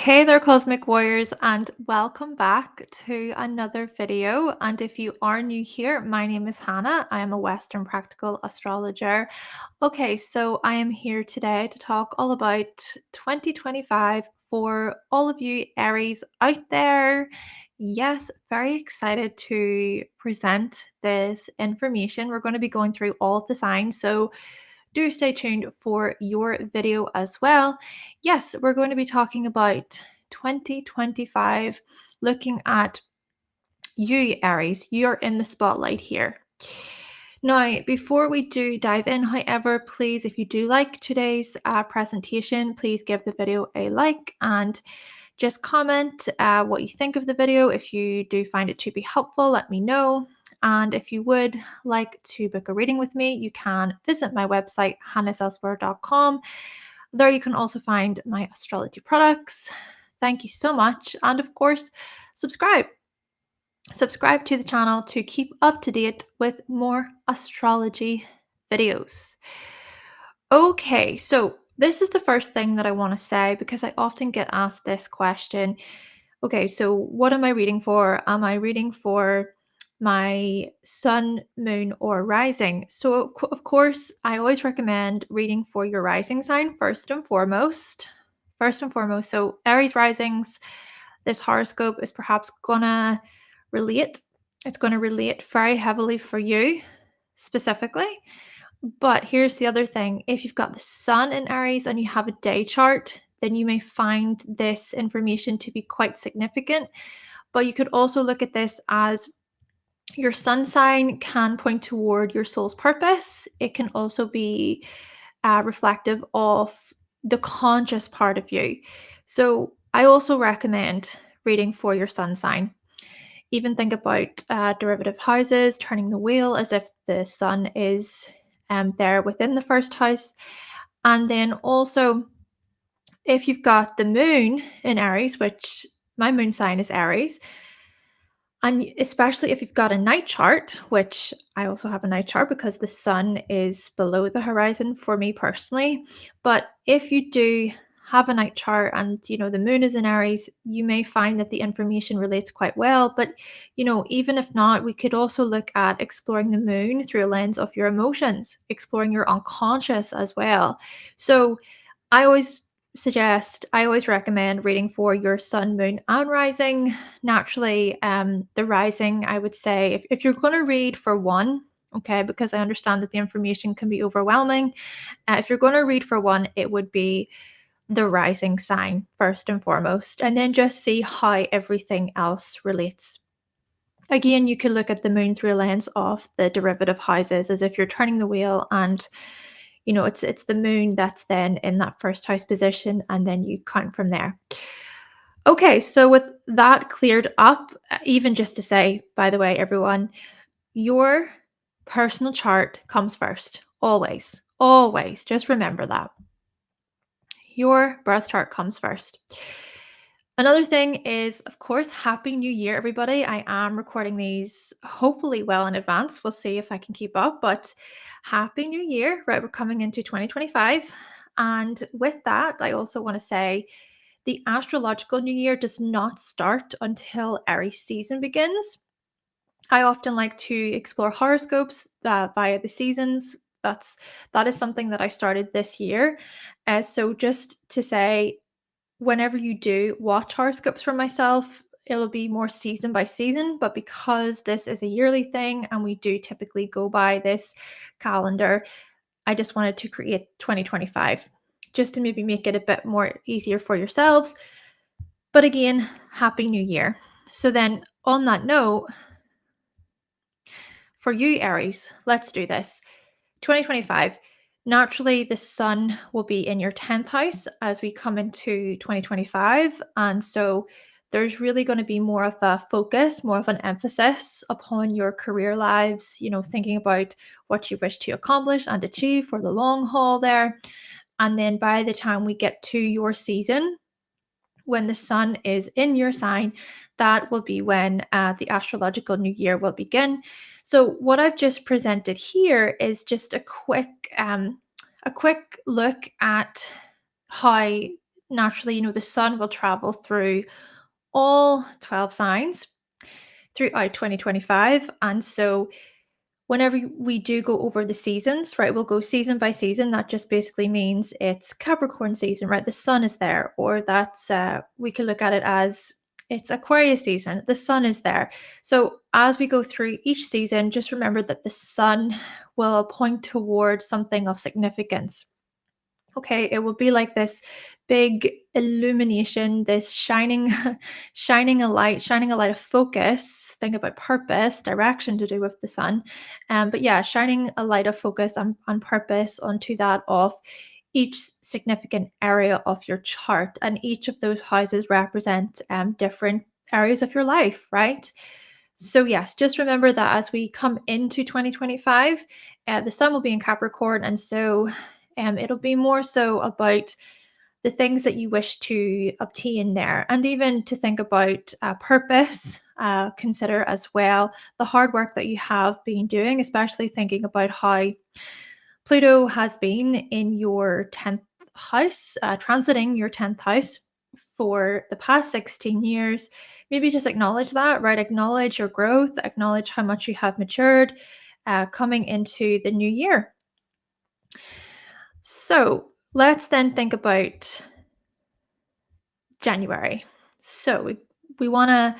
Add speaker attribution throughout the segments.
Speaker 1: Hey there, Cosmic Warriors, and welcome back to another video. And if you are new here, my name is Hannah. I am a Western Practical Astrologer. Okay, so I am here today to talk all about 2025 for all of you Aries out there. Yes, very excited to present this information. We're going to be going through all of the signs. So do stay tuned for your video as well. Yes, we're going to be talking about 2025, looking at you, Aries. You're in the spotlight here. Now, before we do dive in, however, please, if you do like today's presentation, please give the video a like and just comment what you think of the video. If you do find it to be helpful, let me know. And if you would like to book a reading with me, you can visit my website, hannahselsewhere.com. There you can also find my astrology products. Thank you so much. And of course, subscribe. Subscribe to the channel to keep up to date with more astrology videos. Okay, so this is the first thing that I want to say because I often get asked this question. Okay, so what am I reading for? Am I reading for my sun, moon, or rising? So, of course, I always recommend reading for your rising sign first and foremost. First and foremost. So, Aries risings, this horoscope is perhaps gonna relate. It's going to relate very heavily for you specifically. But here's the other thing, if you've got the sun in Aries and you have a day chart, then you may find this information to be quite significant. But you could also look at this as your sun sign can point toward your soul's purpose. It can also be reflective of the conscious part of you. So I also recommend reading for your sun sign. Even think about derivative houses, turning the wheel as if the sun is there within the first house. And then also, if you've got the moon in Aries, which my moon sign is Aries, and especially if you've got a night chart, which I also have a night chart because the sun is below the horizon for me personally. But if you do have a night chart and the moon is in Aries, you may find that the information relates quite well. But even if not, we could also look at exploring the moon through a lens of your emotions, exploring your unconscious as well. So I always recommend reading for your sun, moon, and rising. Naturally, the rising, I would say, if you're going to read for one, okay, because I understand that the information can be overwhelming. If you're going to read for one, it would be the rising sign first and foremost, and then just see how everything else relates. Again, you could look at the moon through a lens of the derivative houses as if you're turning the wheel and it's the moon that's then in that first house position, and then you count from there. Okay, so with that cleared up, even just to say, by the way, everyone, your personal chart comes first. Always, always. Just remember that. Your birth chart comes first. Another thing is, of course, Happy New Year, everybody. I am recording these hopefully well in advance. We'll see if I can keep up, but Happy New Year, right? We're coming into 2025. And with that, I also want to say the astrological new year does not start until Aries season begins. I often like to explore horoscopes via the seasons. That is something that I started this year. So just to say, whenever you do watch horoscopes for myself, it'll be more season by season. But because this is a yearly thing and we do typically go by this calendar, I just wanted to create 2025 just to maybe make it a bit more easier for yourselves. But again, Happy New Year. So then on that note, for you, Aries, let's do this. 2025, naturally, the sun will be in your 10th house as we come into 2025. And so there's really going to be more of a focus, more of an emphasis upon your career lives, thinking about what you wish to accomplish and achieve for the long haul there. And then by the time we get to your season, when the sun is in your sign, that will be when the astrological new year will begin. So what I've just presented here is just a quick look at how naturally, the sun will travel through all 12 signs throughout 2025. And so whenever we do go over the seasons, right, we'll go season by season. That just basically means it's Capricorn season, right? The sun is there, or that's we can look at it as it's Aquarius season. The sun is there. So as we go through each season, just remember that the sun will point towards something of significance. Okay, it will be like this big illumination, this shining shining a light of focus. Think about purpose, direction to do with the sun. But yeah, shining a light of focus on purpose onto that of each significant area of your chart. And each of those houses represent different areas of your life, right? So, yes, just remember that as we come into 2025, the sun will be in Capricorn. And so it'll be more so about the things that you wish to obtain there, and even to think about purpose. Consider as well the hard work that you have been doing, especially thinking about how Pluto has been in your 10th house, transiting your 10th house for the past 16 years. Maybe just acknowledge that, right? Acknowledge your growth, acknowledge how much you have matured coming into the new year. So let's then think about January. So we want to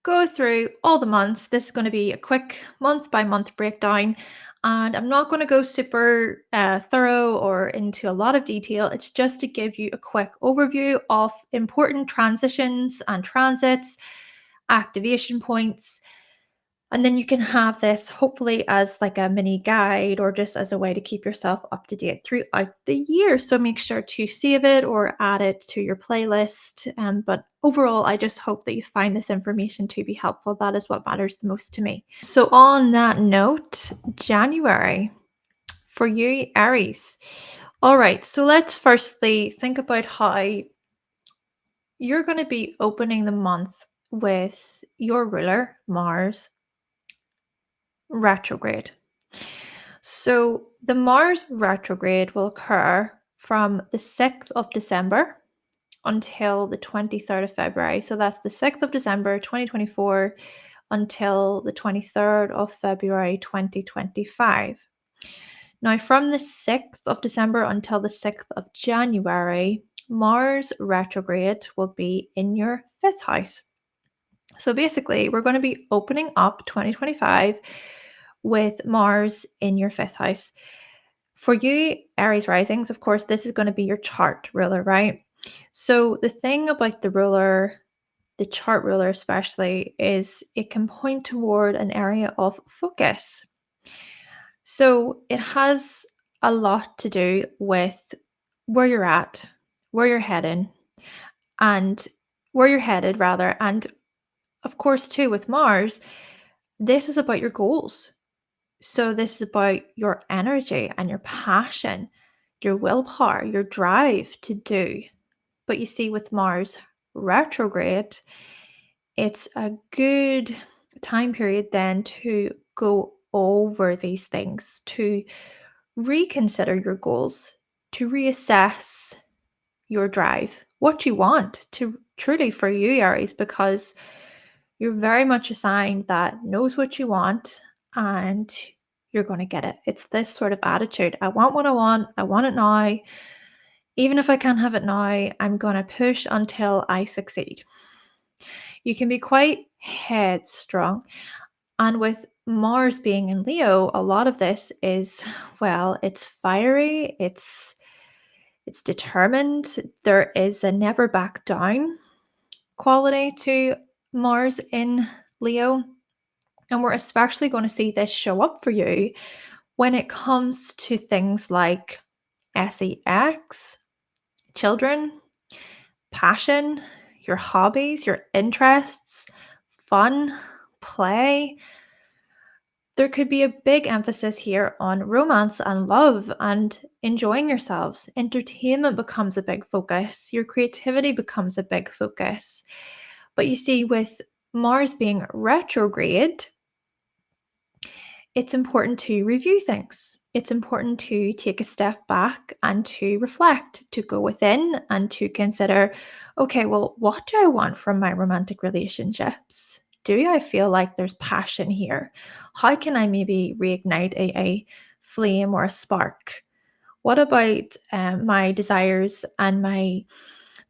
Speaker 1: go through all the months. This is going to be a quick month by month breakdown. And I'm not going to go super thorough or into a lot of detail. It's just to give you a quick overview of important transitions and transits, activation points. And then you can have this hopefully as like a mini guide or just as a way to keep yourself up to date throughout the year. So make sure to save it or add it to your playlist. But overall, I just hope that you find this information to be helpful. That is what matters the most to me. So on that note, January for you, Aries. All right, so let's firstly think about how you're going to be opening the month with your ruler, Mars, retrograde. So the Mars retrograde will occur from the 6th of December until the 23rd of February. So that's the 6th of December 2024 until the 23rd of February 2025. Now, from the 6th of December until the 6th of January, Mars retrograde will be in your 5th house. So basically, we're going to be opening up 2025 with Mars in your 5th house. For you, Aries risings, of course, this is going to be your chart ruler, right? So the thing about the ruler, the chart ruler especially, is it can point toward an area of focus. So it has a lot to do with where you're at, where you're heading, and where you're headed, rather. And of course, too, with Mars, this is about your goals. So this is about your energy and your passion, your willpower, your drive to do. But you see, with Mars retrograde, it's a good time period then to go over these things, to reconsider your goals, to reassess your drive, what you want to truly for you, Aries, because you're very much a sign that knows what you want and you're going to get it. It's this sort of attitude. I want what I want it now. Even if I can't have it now, I'm going to push until I succeed. You can be quite headstrong. And with Mars being in Leo, a lot of this is, well, it's fiery, it's determined. There is a never back down quality to Mars in Leo. And we're especially going to see this show up for you when it comes to things like sex, children, passion, your hobbies, your interests, fun, play. There could be a big emphasis here on romance and love and enjoying yourselves. Entertainment becomes a big focus. Your creativity becomes a big focus. But you see, with Mars being retrograde, it's important to review things. it's important to take a step back and to reflect, to go within and to consider, okay, well, what do I want from my romantic relationships? Do I feel like there's passion here? How can I maybe reignite a flame or a spark? What about my desires and my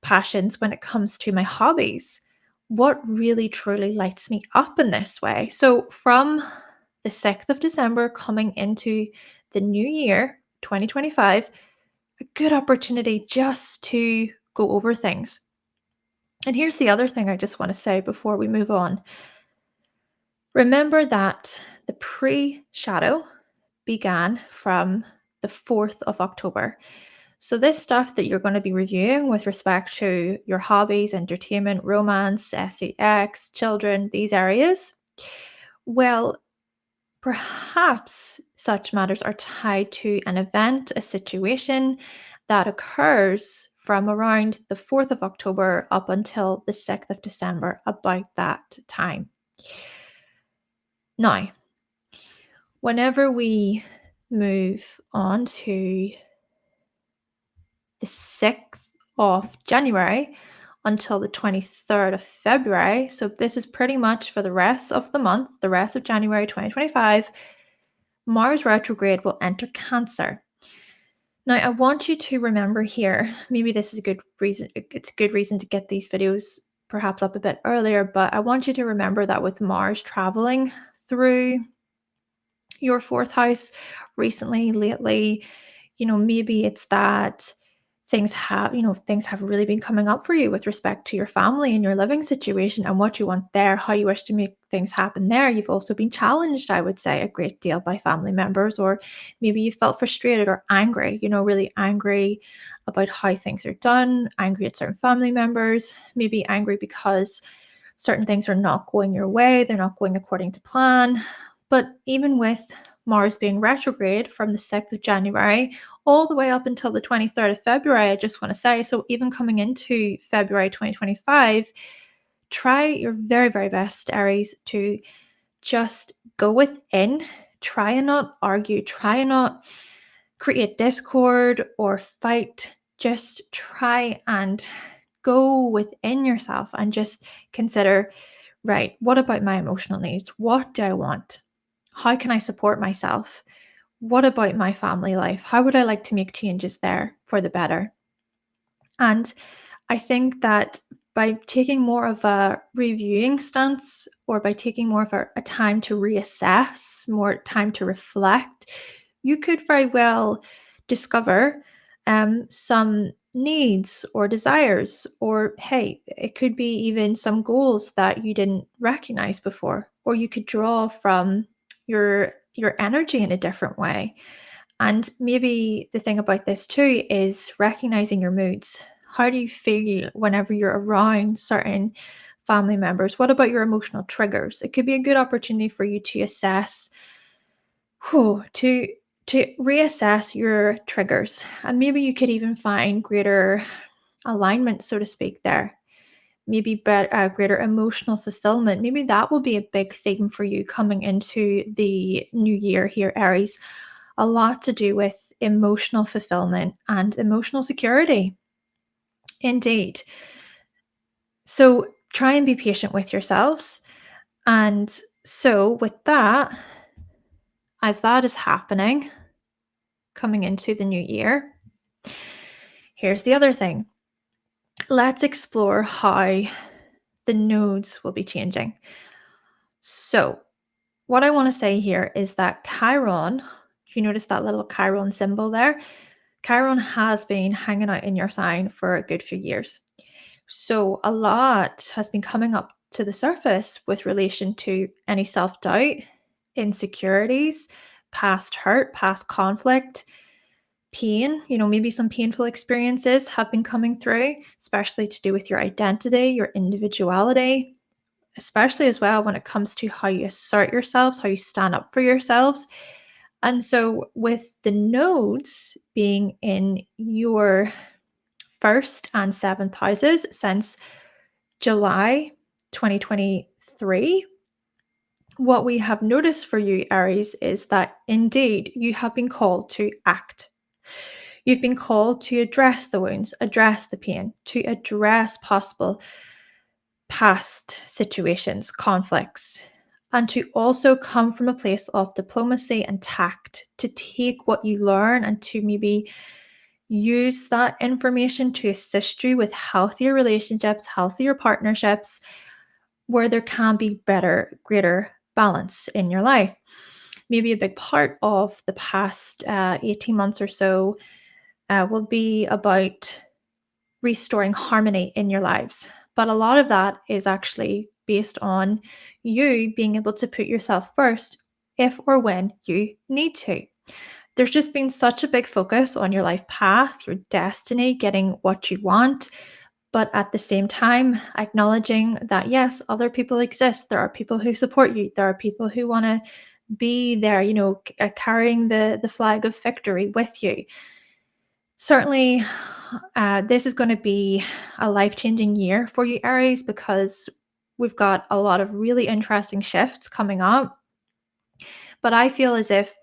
Speaker 1: passions when it comes to my hobbies? What really truly lights me up in this way? So, from the 6th of December coming into the new year, 2025, a good opportunity just to go over things. And here's the other thing I just want to say before we move on. Remember that the pre shadow began from the 4th of October. So, this stuff that you're going to be reviewing with respect to your hobbies, entertainment, romance, sex, children, these areas, well, perhaps such matters are tied to an event, a situation that occurs from around the 4th of October up until the 6th of December, about that time. Now, whenever we move on to the 6th of January until the 23rd of February, so this is pretty much for the rest of the month, the rest of January 2025, Mars retrograde will enter Cancer. Now, I want you to remember here, maybe this is a good reason, it's a good reason to get these videos perhaps up a bit earlier, but I want you to remember that with Mars traveling through your fourth house recently, lately, maybe it's that things have really been coming up for you with respect to your family and your living situation and what you want there, how you wish to make things happen there. You've also been challenged, I would say, a great deal by family members, or maybe you felt frustrated or angry, really angry about how things are done, angry at certain family members, maybe angry because certain things are not going your way, they're not going according to plan. But even with Mars being retrograde from the 6th of January all the way up until the 23rd of February, I just want to say, so even coming into February 2025, try your very, very best, Aries, to just go within. Try and not argue, try and not create discord or fight. Just try and go within yourself and just consider, right, what about my emotional needs? What do I want? How can I support myself? What about my family life? How would I like to make changes there for the better? And I think that by taking more of a reviewing stance, or by taking more of a time to reassess, more time to reflect, you could very well discover some needs or desires, or hey, it could be even some goals that you didn't recognize before, or you could draw from your energy in a different way. And maybe the thing about this too is recognizing your moods. How do you feel whenever you're around certain family members? What about your emotional triggers? It could be a good opportunity for you to assess, to reassess your triggers. And maybe you could even find greater alignment, so to speak, there. Maybe greater emotional fulfillment. Maybe that will be a big theme for you coming into the new year here, Aries. A lot to do with emotional fulfillment and emotional security. Indeed. So try and be patient with yourselves. And so, with that, as that is happening, coming into the new year, here's the other thing. Let's explore how the nodes will be changing. So, what I want to say here is that Chiron, you notice that little Chiron symbol there? Chiron has been hanging out in your sign for a good few years. So a lot has been coming up to the surface with relation to any self-doubt, insecurities, past hurt, past conflict, pain. Maybe some painful experiences have been coming through, especially to do with your identity, your individuality, especially as well when it comes to how you assert yourselves, how you stand up for yourselves. And so, with the nodes being in your first and seventh houses since July 2023, What we have noticed for you, Aries, is that indeed you have been called to act. You've been called to address the wounds, address the pain, to address possible past situations, conflicts, and to also come from a place of diplomacy and tact, to take what you learn and to maybe use that information to assist you with healthier relationships, healthier partnerships, where there can be better, greater balance in your life. Maybe a big part of the past 18 months or so will be about restoring harmony in your lives. But a lot of that is actually based on you being able to put yourself first if or when you need to. There's just been such a big focus on your life path, your destiny, getting what you want, but at the same time, acknowledging that yes, other people exist. There are people who support you. There are people who want to be there, carrying the flag of victory with you. Certainly, this is going to be a life-changing year for you, Aries, because we've got a lot of really interesting shifts coming up. But I feel as if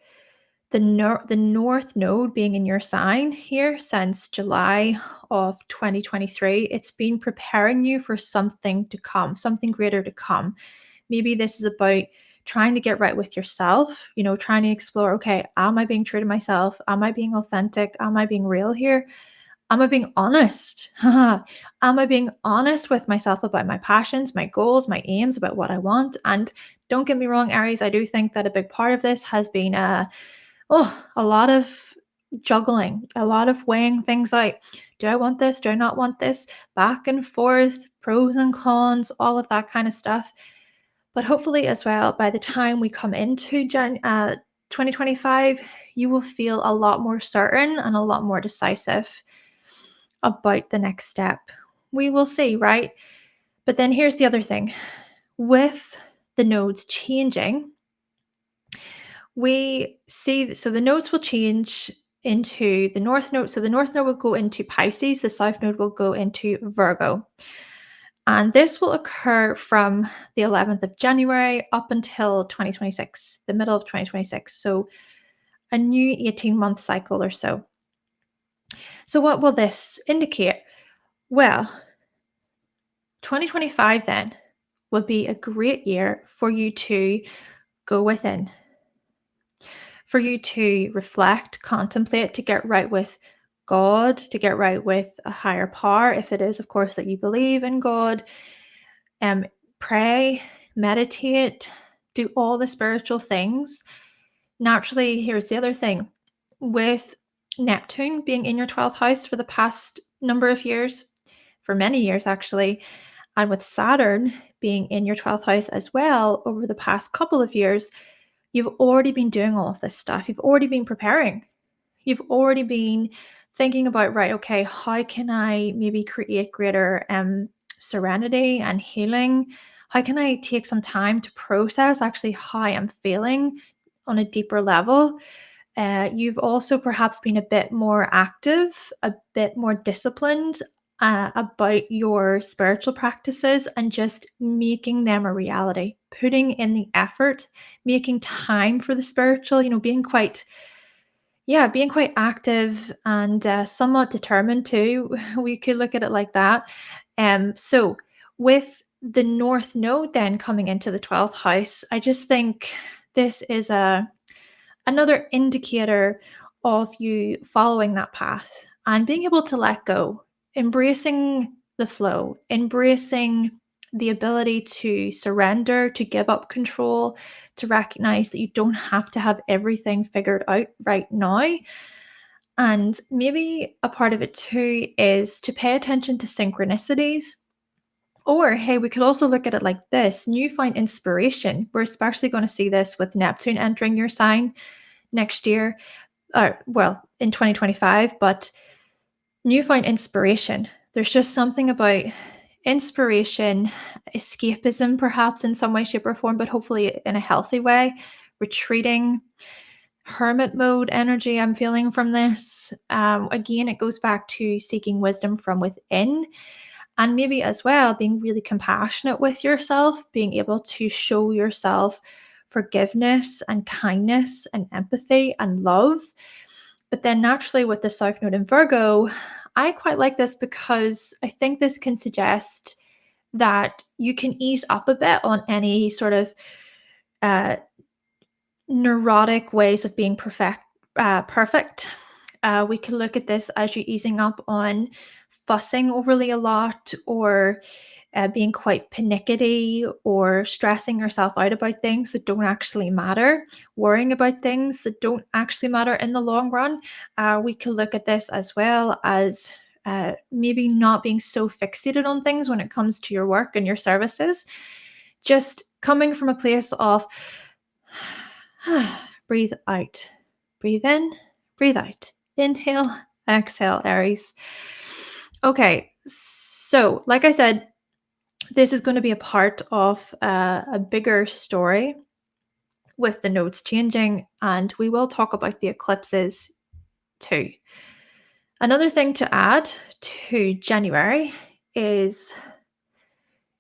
Speaker 1: the North Node being in your sign here since July of 2023, it's been preparing you for something to come, something greater to come. Maybe this is about trying to get right with yourself, trying to explore, okay, am I being true to myself? Am I being authentic? Am I being real here? Am I being honest? Am I being honest with myself about my passions, my goals, my aims, about what I want? And don't get me wrong, Aries, I do think that a big part of this has been a lot of juggling, a lot of weighing things out. Do I want this? Do I not want this? Back and forth, pros and cons, all of that kind of stuff. But hopefully, as well, by the time we come into 2025, you will feel a lot more certain and a lot more decisive about the next step. We will see, right? But then here's the other thing with the nodes changing, we see, so the nodes will change into the north node. So the north node will go into Pisces, the south node will go into Virgo. And this will occur from the 11th of January up until 2026, the middle of 2026. So a new 18-month cycle or so. So what will this indicate? Well, 2025 then will be a great year for you to go within, for you to reflect, contemplate, to get right with God, to get right with a higher power, if it is, of course, that you believe in God. Pray, meditate, do all the spiritual things. Naturally, here's the other thing. With Neptune being in your 12th house for the past number of years, for many years actually, and with Saturn being in your 12th house as well over the past couple of years, you've already been doing all of this stuff. You've already been preparing. You've already been thinking about, right, okay, how can I maybe create greater serenity and healing? How can I take some time to process actually how I'm feeling on a deeper level? You've also perhaps been a bit more active, a bit more disciplined about your spiritual practices and just making them a reality, putting in the effort, making time for the spiritual, being quite active and somewhat determined too. We could look at it like that. So with the North Node then coming into the 12th house, I just think this is another indicator of you following that path and being able to let go, embracing the flow, embracing the ability to surrender, to give up control, to recognize that you don't have to have everything figured out right now. And maybe a part of it too is to pay attention to synchronicities. Or, hey, we could also look at it like this: newfound inspiration. We're especially going to see this with Neptune entering your sign next year, in 2025, but newfound inspiration. There's just something about inspiration, escapism, perhaps in some way, shape, or form, but hopefully in a healthy way, retreating, hermit mode energy I'm feeling from this. Again, it goes back to seeking wisdom from within And maybe as well, being really compassionate with yourself, being able to show yourself forgiveness and kindness and empathy and love. But then naturally, with the South Node in Virgo, I quite like this because I think this can suggest that you can ease up a bit on any sort of uh, neurotic ways of being perfect. We can look at this as you easing up on fussing overly a lot, or being quite panicky, or stressing yourself out about things that don't actually matter, worrying about things that don't actually matter in the long run. We can look at this as well as maybe not being so fixated on things when it comes to your work and your services. Just coming from a place of breathe out, breathe in, breathe out. Inhale, exhale, Aries. Okay, so like I said, this is going to be a part of a bigger story with the nodes changing, and we will talk about the eclipses too. Another thing to add to January is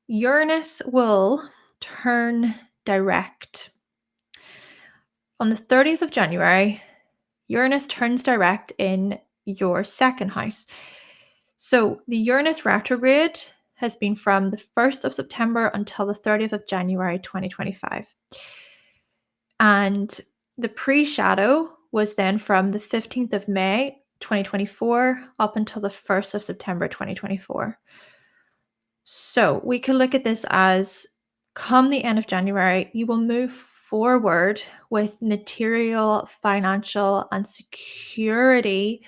Speaker 1: Uranus will turn direct. On the 30th of January, Uranus turns direct in your second house. So the Uranus retrograde has been from the 1st of September until the 30th of January 2025. And the pre-shadow was then from the 15th of May 2024 up until the 1st of September 2024. So we can look at this as, come the end of January, you will move forward with material, financial, and security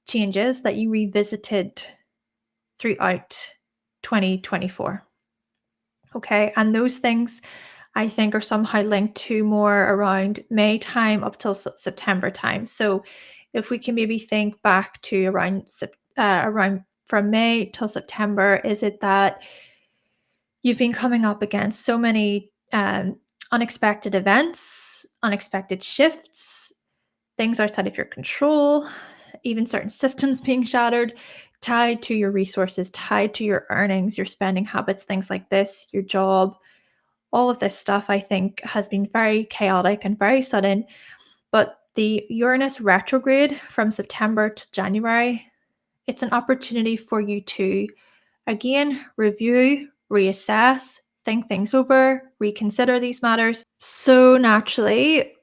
Speaker 1: changes that you revisited throughout 2024. Okay, and those things I think are somehow linked to more around May time up till September time. So if we can maybe think back to around from May till September, is it that you've been coming up against so many unexpected events, unexpected shifts, things outside of your control, even certain systems being shattered, tied to your resources, tied to your earnings, your spending habits, things like this, your job. All of this stuff, I think, has been very chaotic and very sudden. But the Uranus retrograde from September to January, it's an opportunity for you to, again, review, reassess, think things over, reconsider these matters. So naturally,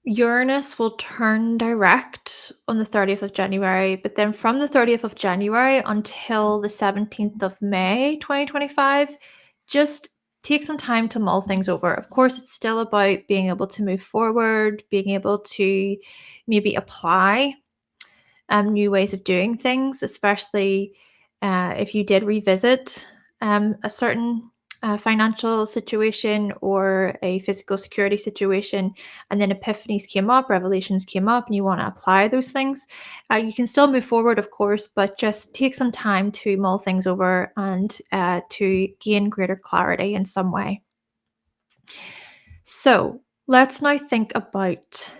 Speaker 1: Uranus will turn direct on the 30th of January, but then from the 30th of January until the 17th of May 2025, just take some time to mull things over. Of course, it's still about being able to move forward, being able to maybe apply new ways of doing things, especially if you did revisit a certain financial situation or a physical security situation, and then epiphanies came up, revelations came up, and you want to apply those things. You can still move forward, of course, but just take some time to mull things over and to gain greater clarity in some way. So let's now think about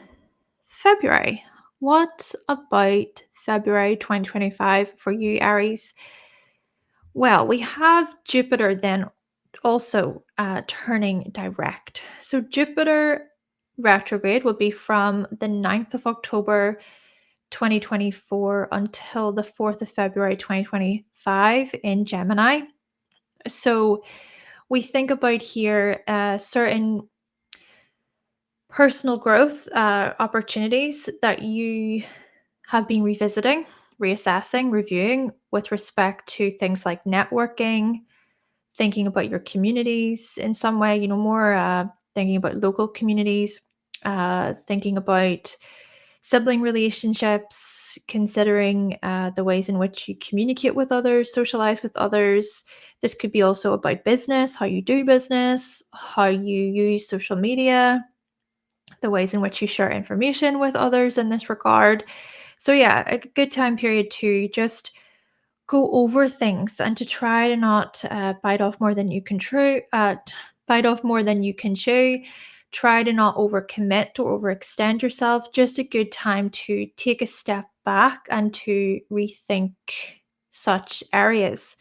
Speaker 1: February. What about February 2025 for you, Aries? Well, we have Jupiter then also turning direct. So Jupiter retrograde will be from the 9th of October 2024 until the 4th of February 2025 in Gemini. So we think about here certain personal growth opportunities that you have been revisiting, reassessing, reviewing with respect to things like networking, thinking about your communities in some way, more thinking about local communities, thinking about sibling relationships, considering the ways in which you communicate with others, socialize with others. This could be also about business, how you do business, how you use social media, the ways in which you share information with others in this regard. So, yeah, a good time period to just go over things and to try to not bite off more than you can bite off more than you can chew. Try to not overcommit or overextend yourself. Just a good time to take a step back and to rethink such areas.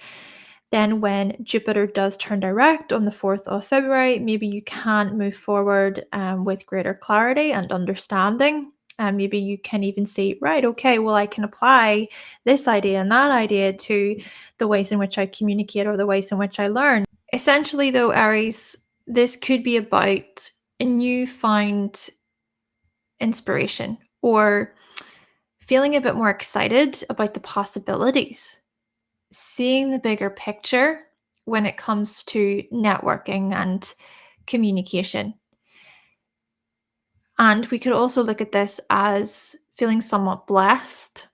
Speaker 1: Then when Jupiter does turn direct on the 4th of February, maybe you can move forward with greater clarity and understanding. And maybe you can even see, right, okay, well, I can apply this idea and that idea to the ways in which I communicate or the ways in which I learn. Essentially, though, Aries, this could be about a newfound inspiration or feeling a bit more excited about the possibilities, seeing the bigger picture when it comes to networking and communication. And we could also look at this as feeling somewhat blessed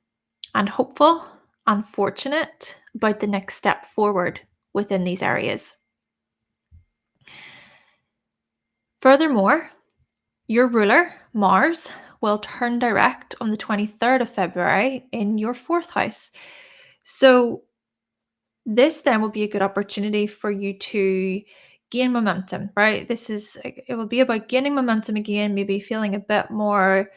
Speaker 1: and hopeful and fortunate about the next step forward within these areas. Furthermore, your ruler, Mars, will turn direct on the 23rd of February in your fourth house. So, this then will be a good opportunity for you to gain momentum, right? It will be about gaining momentum again, maybe feeling a bit more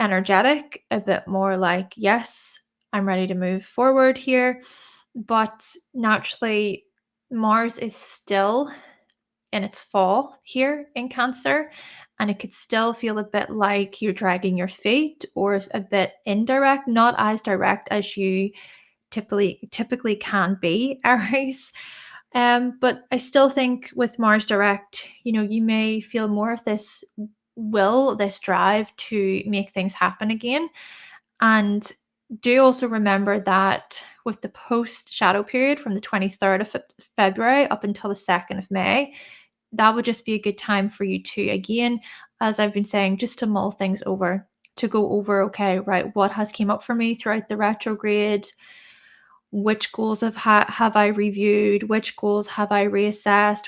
Speaker 1: energetic, a bit more like, yes, I'm ready to move forward here. But naturally, Mars is still in its fall here in Cancer, and it could still feel a bit like you're dragging your feet or a bit indirect, not as direct as you typically can be, Aries. But I still think with Mars direct, you may feel more of this will, this drive to make things happen again. And do also remember that with the post shadow period from the 23rd of February up until the 2nd of May, that would just be a good time for you to, again, as I've been saying, just to mull things over, to go over, okay, right, what has came up for me throughout the retrograde? Which goals have I reviewed? Which goals have I reassessed?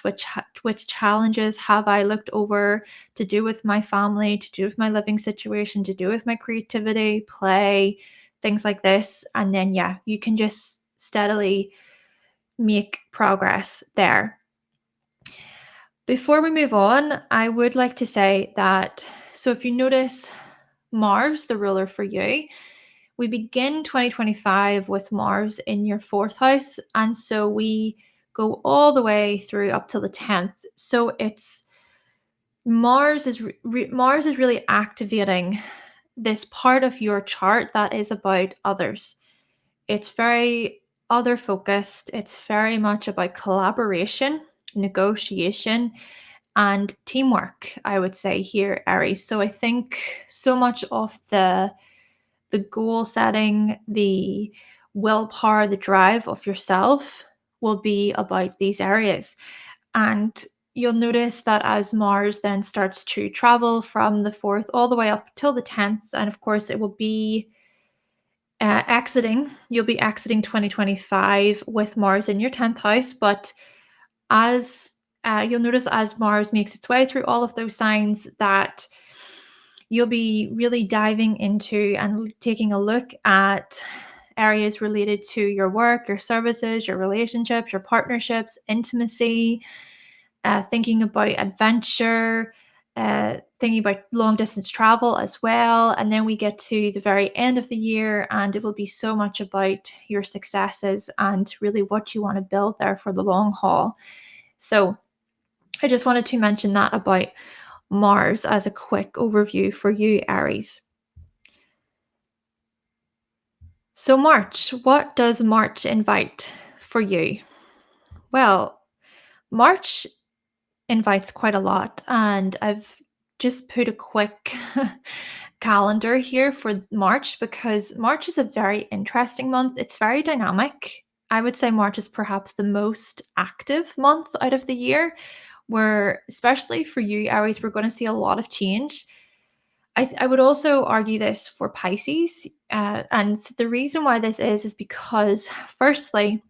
Speaker 1: Which challenges have I looked over to do with my family, to do with my living situation, to do with my creativity, play, things like this. And then yeah, you can just steadily make progress there. Before we move on, I would like to say that, so if you notice Mars, the ruler for you, we begin 2025 with Mars in your fourth house. And so we go all the way through up till the 10th. So it's Mars is really activating this part of your chart that is about others. It's very other focused. It's very much about collaboration, negotiation, and teamwork, I would say here, Aries. So I think so much of the goal setting, the willpower, the drive of yourself will be about these areas. And you'll notice that as Mars then starts to travel from the 4th all the way up till the 10th, and of course, it will be you'll be exiting 2025 with Mars in your 10th house. But as you'll notice, as Mars makes its way through all of those signs, that you'll be really diving into and taking a look at areas related to your work, your services, your relationships, your partnerships, intimacy, thinking about adventure, thinking about long distance travel as well. And then we get to the very end of the year, and it will be so much about your successes and really what you want to build there for the long haul. So I just wanted to mention that about Mars as a quick overview for you, Aries. So, March, what does March invite for you? Well, March invites quite a lot, and I've just put a quick calendar here for March because March is a very interesting month. It's very dynamic. I would say March is perhaps the most active month out of the year, where, especially for you, Aries, we're going to see a lot of change. I would also argue this for Pisces. And the reason why this is because, firstly,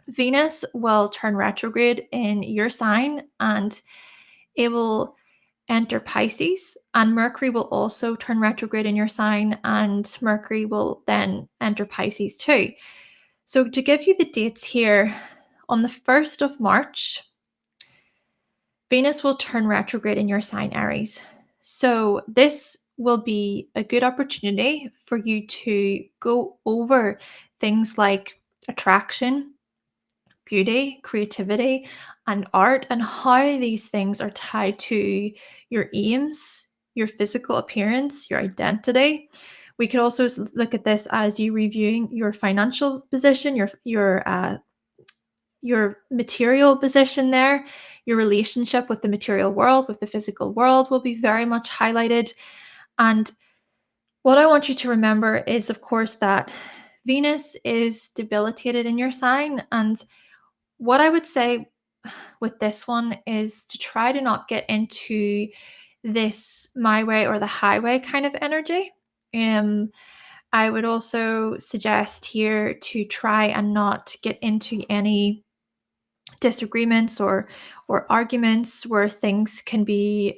Speaker 1: Venus will turn retrograde in your sign and it will enter Pisces, and Mercury will also turn retrograde in your sign, and Mercury will then enter Pisces too. So, to give you the dates here, on the 1st of March, Venus will turn retrograde in your sign, Aries. So, this will be a good opportunity for you to go over things like attraction, beauty, creativity, and art, and how these things are tied to your aims, your physical appearance, your identity. We could also look at this as you reviewing your financial position, your material position there, your relationship with the material world, with the physical world will be very much highlighted. And what I want you to remember is, of course, that Venus is debilitated in your sign. And what I would say with this one is to try to not get into this my way or the highway kind of energy. Um, I would also suggest here to try and not get into any disagreements or arguments where things can be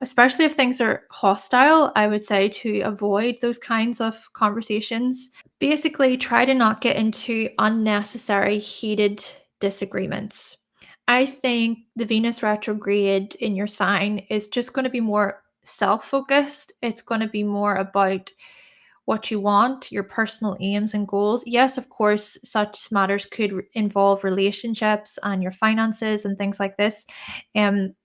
Speaker 1: especially if things are hostile. I would say to avoid those kinds of conversations. Basically, try to not get into unnecessary heated disagreements. I think the Venus retrograde in your sign is just going to be more self-focused. It's going to be more about what you want, your personal aims and goals. Yes, of course, such matters could involve relationships and your finances and things like this. Um,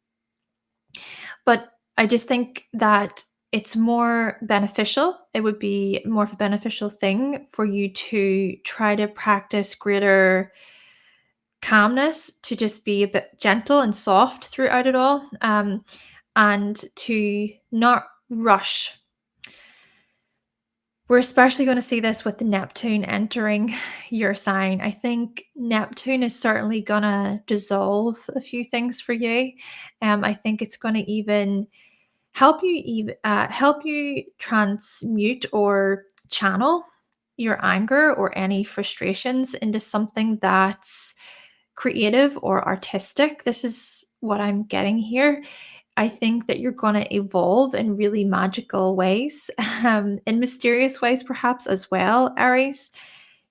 Speaker 1: but I just think that it's more beneficial. It would be more of a beneficial thing for you to try to practice greater calmness, to just be a bit gentle and soft throughout it all, and to not rush. We're especially going to see this with Neptune entering your sign. I think Neptune is certainly going to dissolve a few things for you. I think it's going to even help you transmute or channel your anger or any frustrations into something that's creative or artistic. This is what I'm getting here. I think that you're going to evolve in really magical ways, in mysterious ways, perhaps as well, Aries.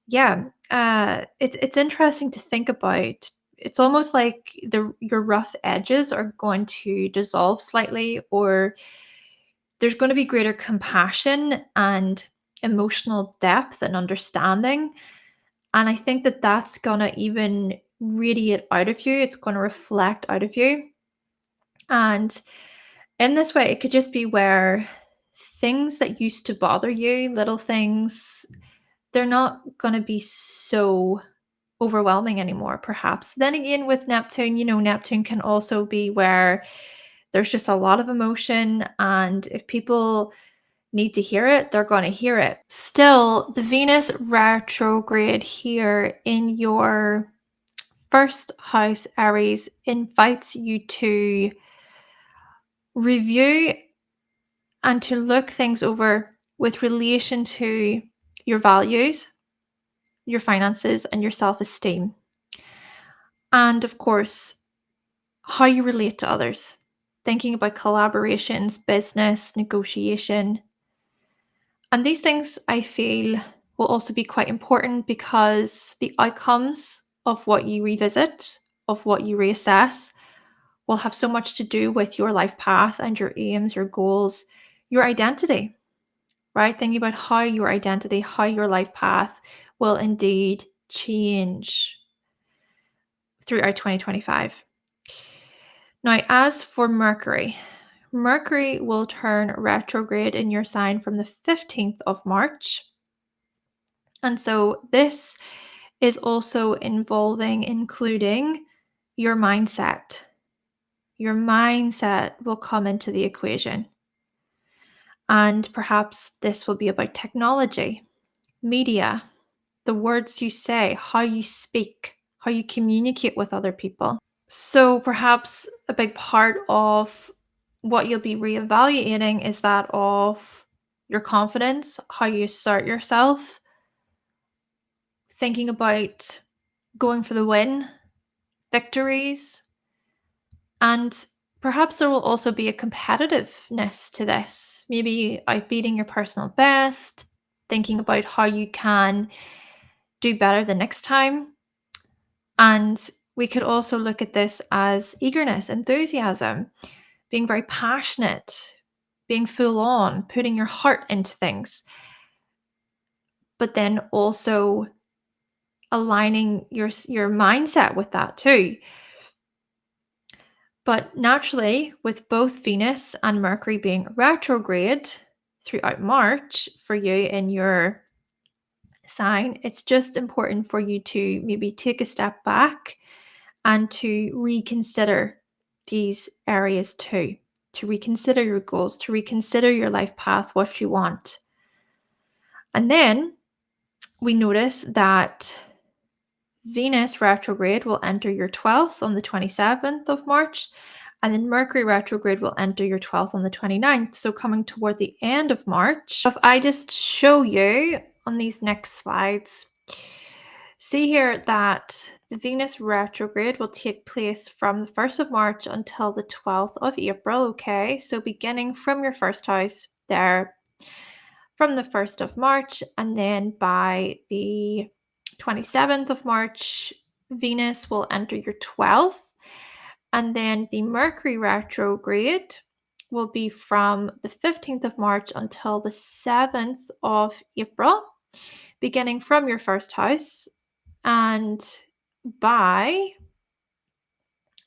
Speaker 1: Yeah, it's interesting to think about. It's almost like your rough edges are going to dissolve slightly, or there's going to be greater compassion and emotional depth and understanding. And I think that that's going to even radiate out of you. It's going to reflect out of you. And in this way, it could just be where things that used to bother you, little things, they're not going to be so overwhelming anymore, perhaps. Then again, with Neptune, Neptune can also be where there's just a lot of emotion. And if people need to hear it, they're going to hear it. Still, the Venus retrograde here in your first house, Aries, invites you to review and to look things over with relation to your values, your finances, and your self esteem. And of course, how you relate to others. Thinking about collaborations, business, negotiation. And these things I feel will also be quite important because the outcomes of what you revisit, of what you reassess, will have so much to do with your life path and your aims, your goals, your identity. Right? Thinking about how your identity, how your life path will indeed change throughout 2025. Now, as for Mercury, Mercury will turn retrograde in your sign from the 15th of March. And so this is also including your mindset. Your mindset will come into the equation. And perhaps this will be about technology, media, the words you say, how you speak, how you communicate with other people. So perhaps a big part of what you'll be reevaluating is that of your confidence, how you assert yourself, thinking about going for the win, victories, and perhaps there will also be a competitiveness to this, maybe outbeating your personal best, thinking about how you can do better the next time. And we could also look at this as eagerness, enthusiasm, being very passionate, being full on, putting your heart into things, but then also aligning your mindset with that too. But naturally, with both Venus and Mercury being retrograde throughout March for you in your sign, it's just important for you to maybe take a step back and to reconsider these areas too, to reconsider your goals, to reconsider your life path, what you want. And then we notice that Venus retrograde will enter your 12th on the 27th of March, and then Mercury retrograde will enter your 12th on the 29th. So coming toward the end of March, if I just show you on these next slides, see here that the Venus retrograde will take place from the 1st of March until the 12th of April, okay? So beginning from your first house there, from the 1st of March, and then by the 27th of March, Venus will enter your 12th, and then the Mercury retrograde will be from the 15th of March until the 7th of April, beginning from your first house, and by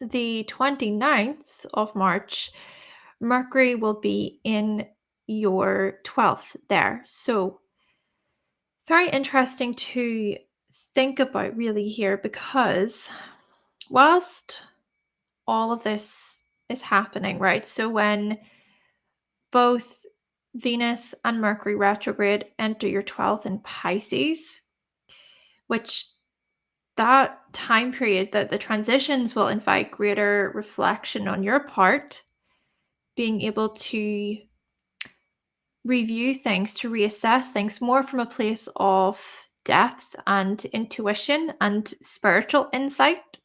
Speaker 1: the 29th of March, Mercury will be in your 12th there. So very interesting to think about really here, because whilst all of this is happening, right? So when both Venus and Mercury retrograde enter your 12th in Pisces, which that time period, that the transitions will invite greater reflection on your part, being able to review things, to reassess things more from a place of depth and intuition and spiritual insight.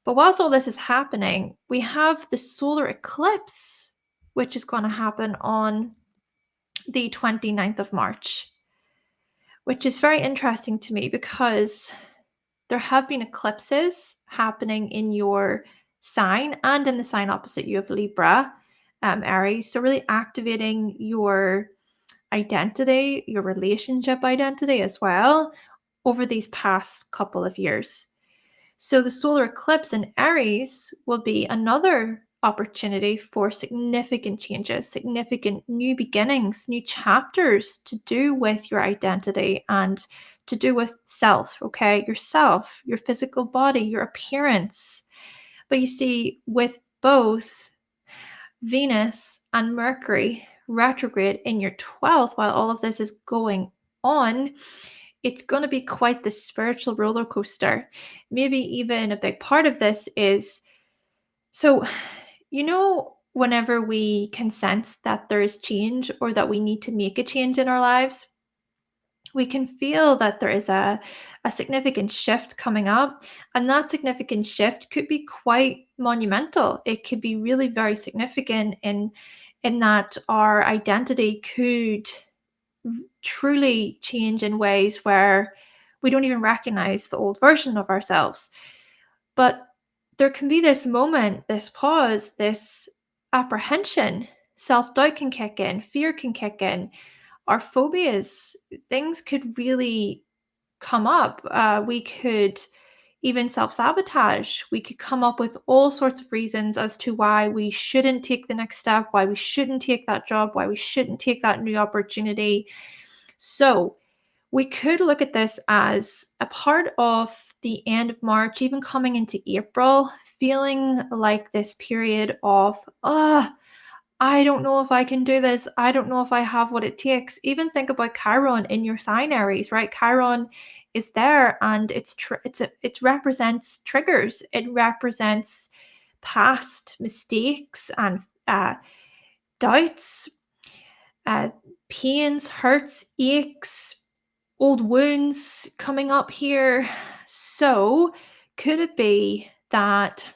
Speaker 1: But whilst all this is happening, we have the solar eclipse, which is going to happen on the 29th of March, which is very interesting to me because there have been eclipses happening in your sign and in the sign opposite you have Libra, Aries. So really activating your identity, your relationship identity as well over these past couple of years. So the solar eclipse in Aries will be another opportunity for significant changes, significant new beginnings, new chapters to do with your identity and to do with self, okay? Yourself, your physical body, your appearance. But you see, with both Venus and Mercury retrograde in your 12th, while all of this is going on, it's going to be quite the spiritual roller coaster. Maybe even a big part of this is, so, whenever we can sense that there is change or that we need to make a change in our lives, we can feel that there is a significant shift coming up. And that significant shift could be quite monumental. It could be really very significant in that our identity could truly change in ways where we don't even recognize the old version of ourselves. But there can be this moment, this pause, this apprehension. Self-doubt can kick in, fear can kick in, our phobias, things could really come up. We could even self-sabotage. We could come up with all sorts of reasons as to why we shouldn't take the next step, why we shouldn't take that job, why we shouldn't take that new opportunity. So we could look at this as a part of the end of March, even coming into April, feeling like this period of, I don't know if I can do this. I don't know if I have what it takes. Even think about Chiron in your sign Aries, right? Chiron is there, and it represents triggers. It represents past mistakes and doubts, uh, pains, hurts, aches, old wounds coming up here. So could it be that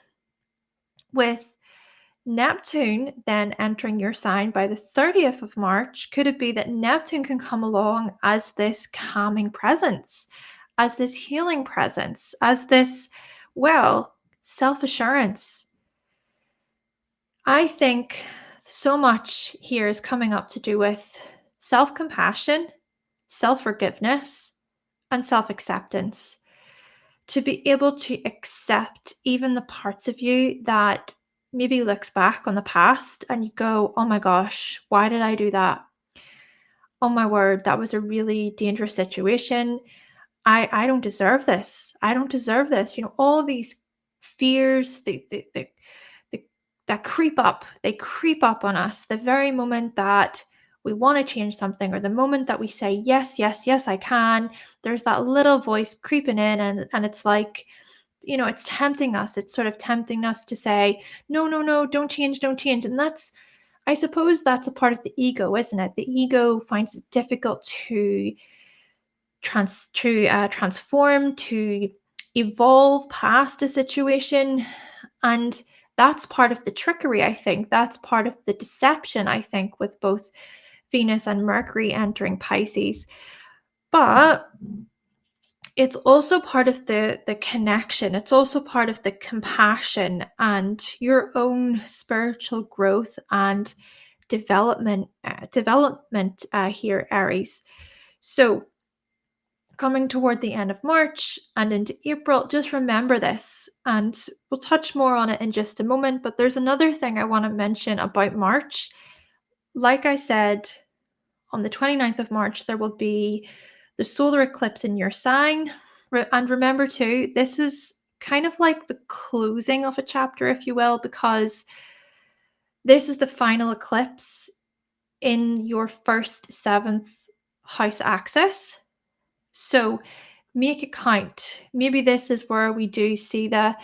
Speaker 1: with Neptune then entering your sign by the 30th of March, could it be that Neptune can come along as this calming presence, as this healing presence, as this, self-assurance? I think so much here is coming up to do with self-compassion, self-forgiveness, and self-acceptance. To be able to accept even the parts of you that maybe looks back on the past and you go, "Oh my gosh, why did I do that? Oh my word, that was a really dangerous situation. I don't deserve this. I don't deserve this." All these fears, the that creep up. They creep up on us the very moment that we want to change something, or the moment that we say, "Yes, yes, yes, I can." There's that little voice creeping in, and it's like, it's tempting us. It's sort of tempting us to say, "No, no, no, don't change, don't change." And I suppose that's a part of the ego, isn't it? The ego finds it difficult to transform, to evolve past a situation. And that's part of the trickery, I think. That's part of the deception, I think, with both Venus and Mercury entering Pisces. But it's also part of the connection. It's also part of the compassion and your own spiritual growth and development here, Aries. So coming toward the end of March and into April, just remember this, and we'll touch more on it in just a moment. But there's another thing I want to mention about March. Like I said, on the 29th of March, there will be the solar eclipse in your sign. And remember, too, this is kind of like the closing of a chapter, if you will, because this is the final eclipse in your first seventh house axis. So make it count. Maybe this is where we do see the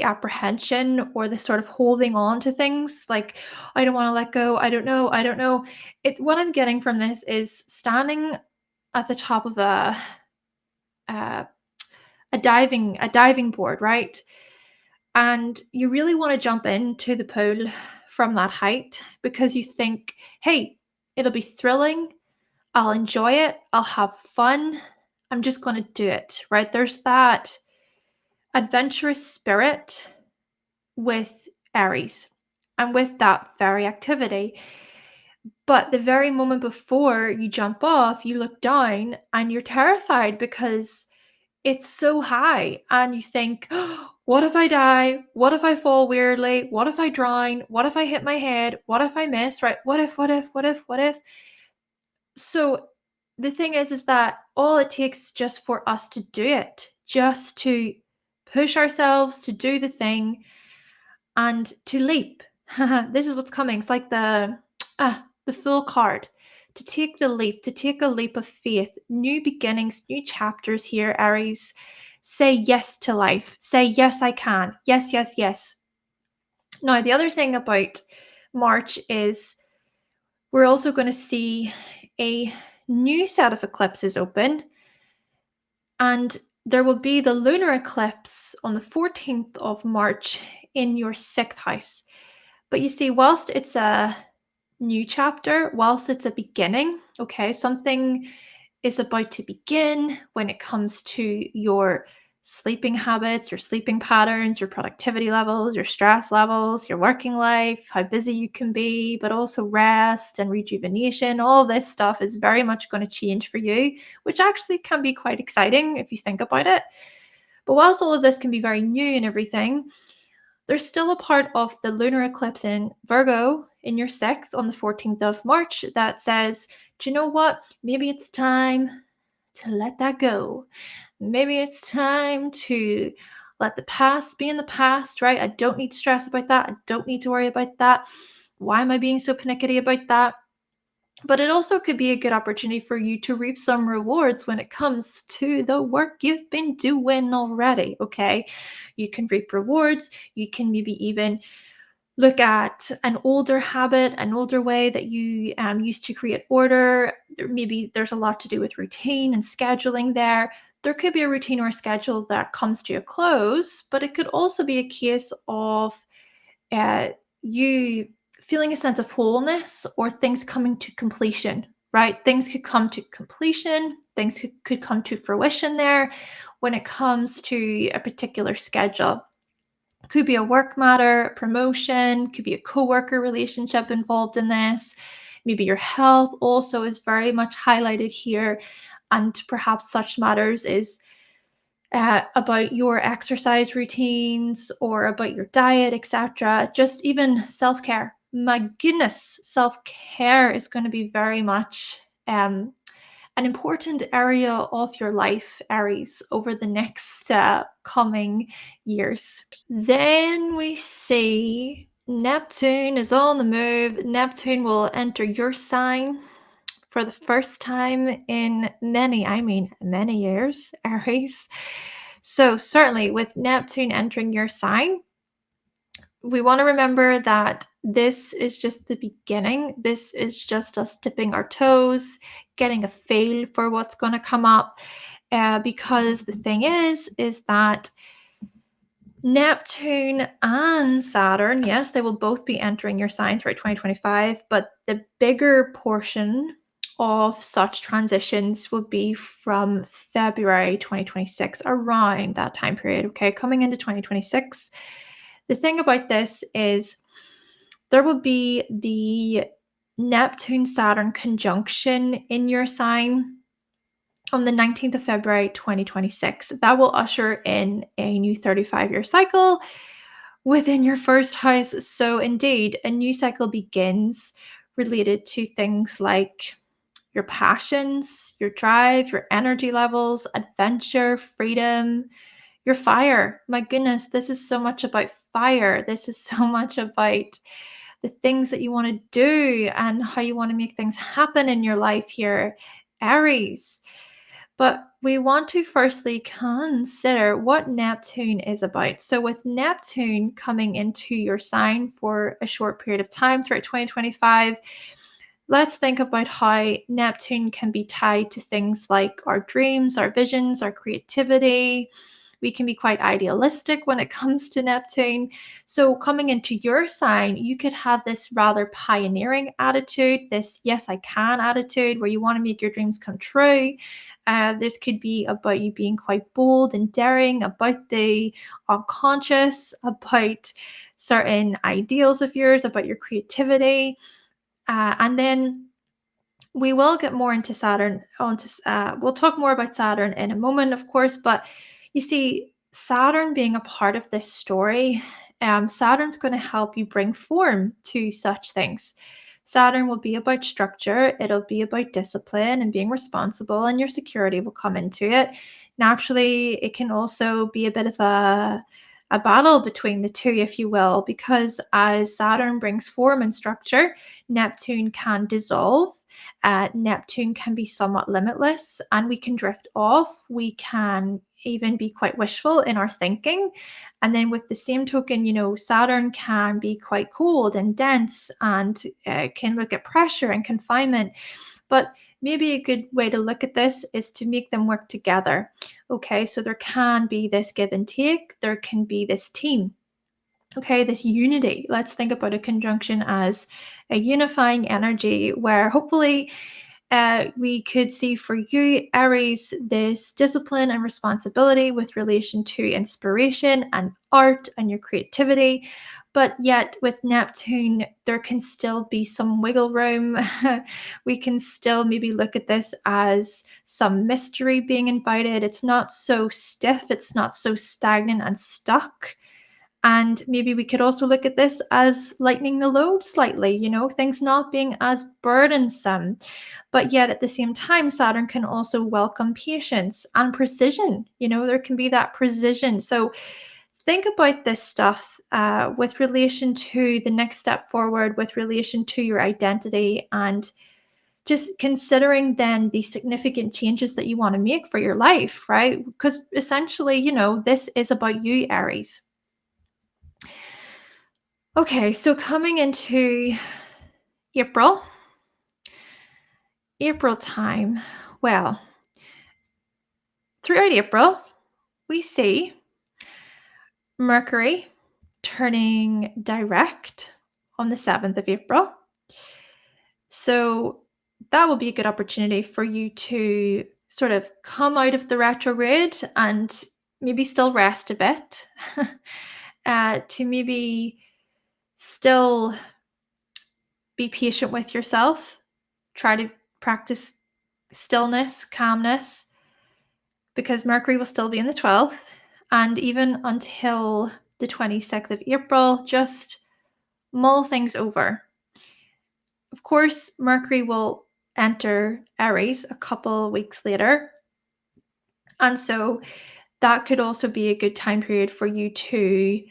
Speaker 1: apprehension or the sort of holding on to things, like, I don't want to let go. I don't know. What I'm getting from this is standing at the top of uh, a diving board, right? And you really want to jump into the pool from that height because you think, hey, it'll be thrilling. I'll enjoy it. I'll have fun. I'm just going to do it, right? There's that adventurous spirit with Aries and with that very activity. But the very moment before you jump off, you look down and you're terrified because it's so high. And you think, "Oh, what if I die? What if I fall weirdly? What if I drown? What if I hit my head? What if I miss?" Right? What if? So the thing is that all it takes is just for us to do it, just to push ourselves to do the thing and to leap. This is what's coming. It's like the full card. To take the leap, to take a leap of faith, new beginnings, new chapters here, Aries. Say yes to life. Say yes, I can. Yes, yes, yes. Now, the other thing about March is we're also going to see a new set of eclipses open, and there will be the lunar eclipse on the 14th of March in your sixth house. But you see, whilst it's a new chapter, whilst it's a beginning, okay, something is about to begin when it comes to your sleeping habits, your sleeping patterns, your productivity levels, your stress levels, your working life, how busy you can be, but also rest and rejuvenation. All this stuff is very much going to change for you, which actually can be quite exciting if you think about it. But whilst all of this can be very new and everything, there's still a part of the lunar eclipse in Virgo in your sixth on the 14th of March that says, do you know what? Maybe it's time to let that go. Maybe it's time to let the past be in the past, right? I don't need to stress about that. I don't need to worry about that. Why am I being so panicky about that? But it also could be a good opportunity for you to reap some rewards when it comes to the work you've been doing already, okay? You can reap rewards. You can maybe even look at an older habit, an older way that you used to create order. Maybe there's a lot to do with routine and scheduling there. There could be a routine or a schedule that comes to a close, but it could also be a case of you feeling a sense of wholeness or things coming to completion, right? Things could come to completion, things could come to fruition there when it comes to a particular schedule. Could be a work matter, promotion, could be a coworker relationship involved in this. Maybe your health also is very much highlighted here. and perhaps such matters is about your exercise routines or about your diet, etc. Just even self care. My goodness, self care is going to be very much an important area of your life, Aries, over the next coming years. Then we see Neptune is on the move. Neptune will enter your sign for the first time in many years, Aries. So, certainly with Neptune entering your sign, we want to remember that this is just the beginning. This is just us dipping our toes, getting a feel for what's going to come up. Because the thing is that Neptune and Saturn, yes, they will both be entering your sign throughout 2025, but the bigger portion of such transitions will be from February 2026, around that time period, okay? Coming into 2026. The thing about this is there will be the Neptune Saturn conjunction in your sign on the 19th of February 2026. That will usher in a new 35-year cycle within your first house. So, indeed, a new cycle begins related to things like your passions, your drive, your energy levels, adventure, freedom, your fire. My goodness, this is so much about fire. This is so much about the things that you want to do and how you want to make things happen in your life here, Aries. But we want to firstly consider what Neptune is about. So, with Neptune coming into your sign for a short period of time throughout 2025, let's think about how Neptune can be tied to things like our dreams, our visions, our creativity. We can be quite idealistic when it comes to Neptune. So, coming into your sign, you could have this rather pioneering attitude, this yes, I can attitude, where you want to make your dreams come true. This could be about you being quite bold and daring about the unconscious, about certain ideals of yours, about your creativity. And then we will get more into Saturn. We'll talk more about Saturn in a moment, of course. But you see, Saturn being a part of this story, Saturn's going to help you bring form to such things. Saturn will be about structure. It'll be about discipline and being responsible, and your security will come into it. Naturally, it can also be a bit of a battle between the two, if you will, because as Saturn brings form and structure, Neptune can dissolve. Neptune can be somewhat limitless and we can drift off. We can even be quite wishful in our thinking. And then, with the same token, Saturn can be quite cold and dense and can look at pressure and confinement. But maybe a good way to look at this is to make them work together. Okay, so there can be this give and take, there can be this team. Okay, this unity. Let's think about a conjunction as a unifying energy where hopefully we could see for you, Aries, this discipline and responsibility with relation to inspiration and art and your creativity. But yet, with Neptune, there can still be some wiggle room. We can still maybe look at this as some mystery being invited. It's not so stiff, it's not so stagnant and stuck. And maybe we could also look at this as lightening the load slightly, things not being as burdensome. But yet at the same time, Saturn can also welcome patience and precision. There can be that precision. So think about this stuff with relation to the next step forward, with relation to your identity, and just considering then the significant changes that you want to make for your life, right? Because essentially, this is about you, Aries. Okay, so coming into April time, well, throughout April, we see Mercury turning direct on the 7th of April. So that will be a good opportunity for you to sort of come out of the retrograde and maybe still rest a bit, to maybe still be patient with yourself, try to practice stillness, calmness, because Mercury will still be in the 12th. And even until the 26th of April, just mull things over. Of course, Mercury will enter Aries a couple weeks later. And so that could also be a good time period for you to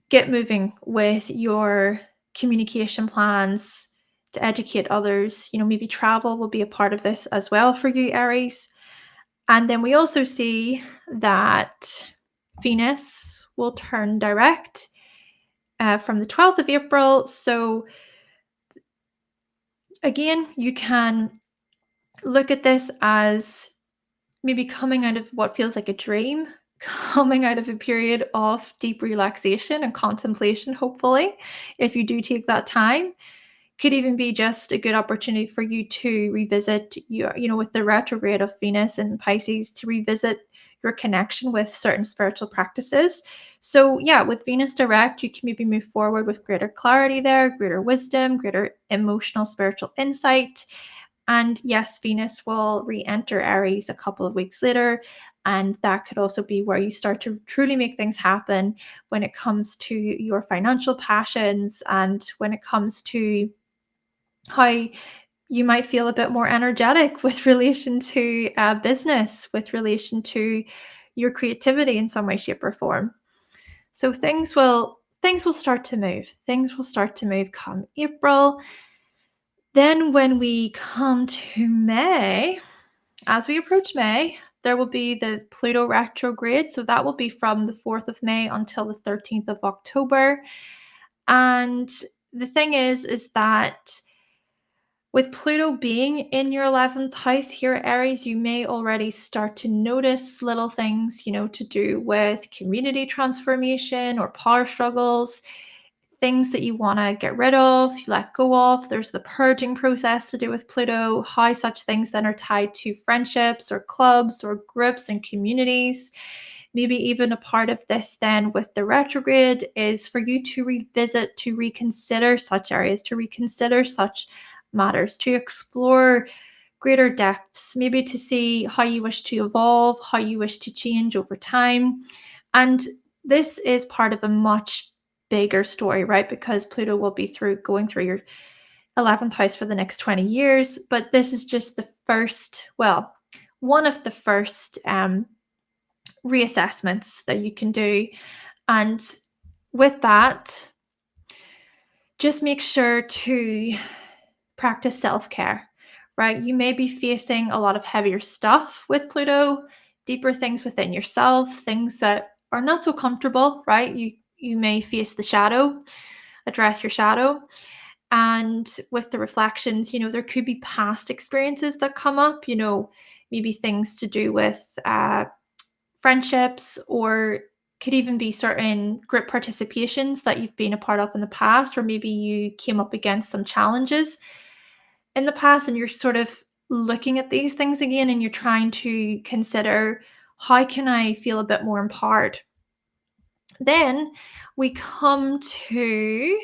Speaker 1: get moving with your communication plans, to educate others. Maybe travel will be a part of this as well for you, Aries. And then we also see that Venus will turn direct from the 12th of April. So again, you can look at this as maybe coming out of what feels like a dream, coming out of a period of deep relaxation and contemplation, hopefully, if you do take that time. Could even be just a good opportunity for you to revisit with the retrograde of Venus and Pisces, to revisit your connection with certain spiritual practices. So yeah, with Venus direct, you can maybe move forward with greater clarity there, greater wisdom, greater emotional spiritual insight. And yes, Venus will re-enter Aries a couple of weeks later. And that could also be where you start to truly make things happen when it comes to your financial passions, and when it comes to how you might feel a bit more energetic with relation to business, with relation to your creativity in some way, shape, or form. So things will start to move. Things will start to move come April. Then when we come to May, as we approach May, there will be the Pluto retrograde. So that will be from the 4th of May until the 13th of October. And the thing is that with Pluto being in your 11th house here, Aries, you may already start to notice little things, to do with community transformation or power struggles, things that you want to get rid of, you let go of. There's the purging process to do with Pluto, how such things then are tied to friendships or clubs or groups and communities. Maybe even a part of this then with the retrograde is for you to revisit, to reconsider such areas, to reconsider such matters, to explore greater depths, maybe to see how you wish to evolve, how you wish to change over time. And this is part of a much bigger story, right? Because Pluto will be going through your 11th house for the next 20 years. But this is just the first, well, one of the first reassessments that you can do. And with that, just make sure to practice self-care, right? You may be facing a lot of heavier stuff with Pluto, deeper things within yourself, things that are not so comfortable, right? You may face the shadow, address your shadow. And with the reflections, there could be past experiences that come up, maybe things to do with friendships, or could even be certain group participations that you've been a part of in the past, or maybe you came up against some challenges in the past and you're sort of looking at these things again and you're trying to consider, how can I feel a bit more empowered? Then we come to,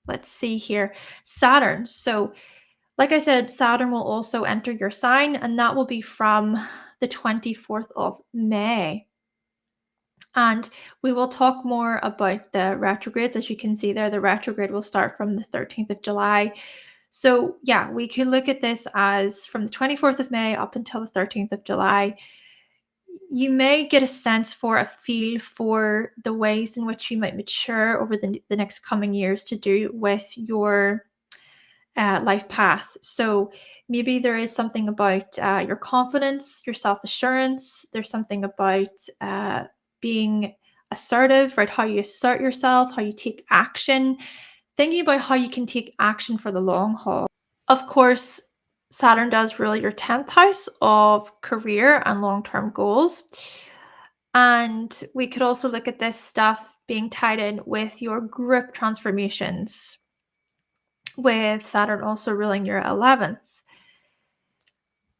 Speaker 1: let's see here, Saturn. So like I said, Saturn will also enter your sign, and that will be from the 24th of May. And we will talk more about the retrogrades. As you can see there, the retrograde will start from the 13th of July. So yeah, we can look at this as from the 24th of May up until the 13th of July. You may get a sense for a feel for the ways in which you might mature over the next coming years to do with your life path. So maybe there is something about your confidence, your self assurance. There's something about being assertive, right? How you assert yourself, how you take action, thinking about how you can take action for the long haul. Of course, Saturn does rule your 10th house of career and long term goals. And we could also look at this stuff being tied in with your group transformations, with Saturn also ruling your 11th.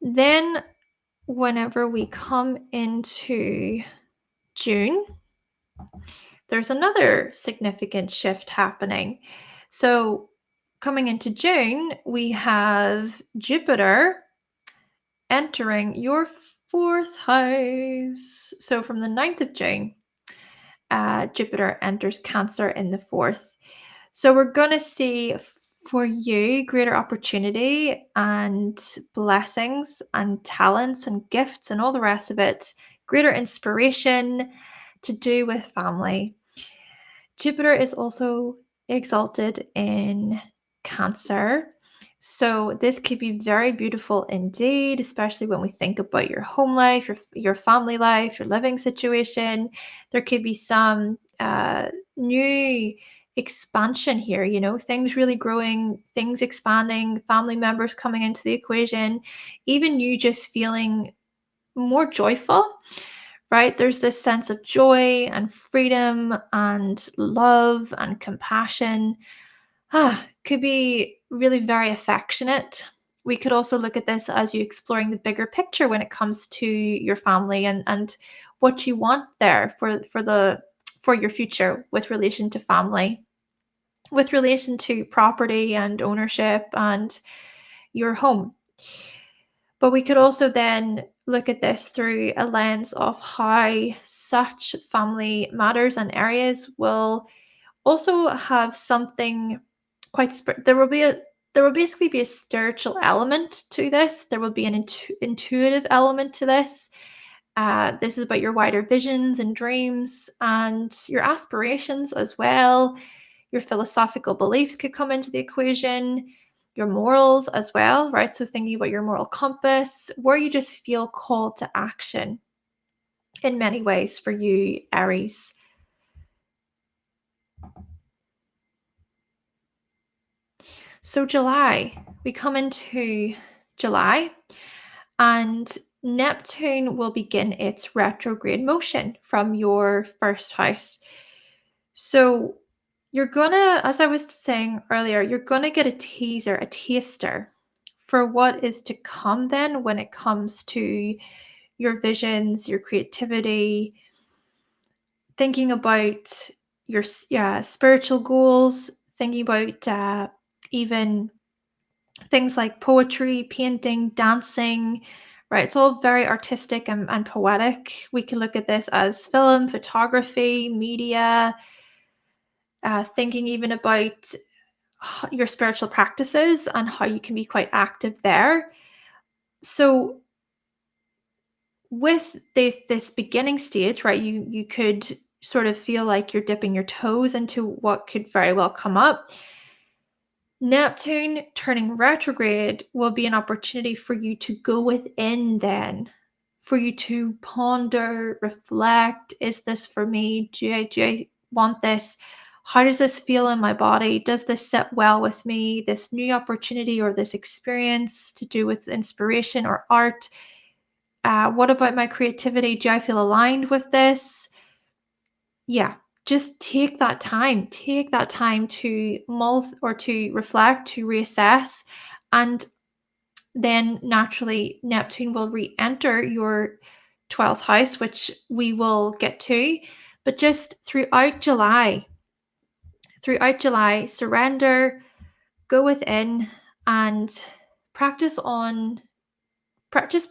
Speaker 1: Then, whenever we come into June, there's another significant shift happening. So, coming into June, we have Jupiter entering your fourth house. So from the 9th of June, Jupiter enters Cancer in the fourth. So we're going to see for you greater opportunity and blessings and talents and gifts and all the rest of it, greater inspiration to do with family. Jupiter is also exalted in Cancer. So this could be very beautiful indeed, especially when we think about your home life, your family life, your living situation. There could be some new expansion here, things really growing, things expanding, family members coming into the equation, even you just feeling more joyful, right? There's this sense of joy and freedom and love and compassion. Could be really very affectionate. We could also look at this as you exploring the bigger picture when it comes to your family and what you want there for your future with relation to family, with relation to property and ownership and your home. But we could also then look at this through a lens of how such family matters and areas will also have something quite there will basically be a spiritual element to this. There will be an intuitive element to this. This is about your wider visions and dreams and your aspirations as well. Your philosophical beliefs could come into the equation, your morals as well, right? So thinking about your moral compass, where you just feel called to action in many ways for you, Aries. So July, we come into July and Neptune will begin its retrograde motion from your first house. So you're gonna, as I was saying earlier, you're gonna get a teaser, a taster for what is to come then when it comes to your visions, your creativity, thinking about your spiritual goals, thinking about even things like poetry, painting, dancing, right? It's all very artistic and poetic. We can look at this as film, photography, media, thinking even about your spiritual practices and how you can be quite active there. So with this beginning stage, right, you could sort of feel like you're dipping your toes into what could very well come up. Neptune turning retrograde will be an opportunity for you to go within then, for you to ponder, reflect. Is this for me? Do I want this? How does this feel in my body? Does this sit well with me? This new opportunity or this experience to do with inspiration or art? What about my creativity? Do I feel aligned with this? Yeah, just take that time. Take that time to mull or to reflect, to reassess, and then naturally Neptune will re-enter your 12th house, which we will get to. But just throughout July, surrender, go within, and practice on practice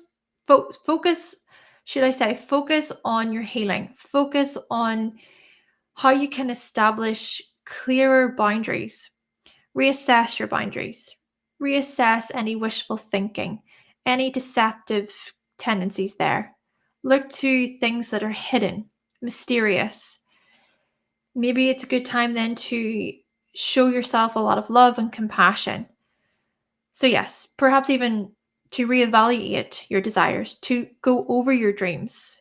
Speaker 1: focus. Should I say focus on your healing? Focus on how you can establish clearer boundaries, reassess your boundaries, reassess any wishful thinking, any deceptive tendencies there. Look to things that are hidden, mysterious. Maybe it's a good time then to show yourself a lot of love and compassion. So, yes, perhaps even to reevaluate your desires, to go over your dreams.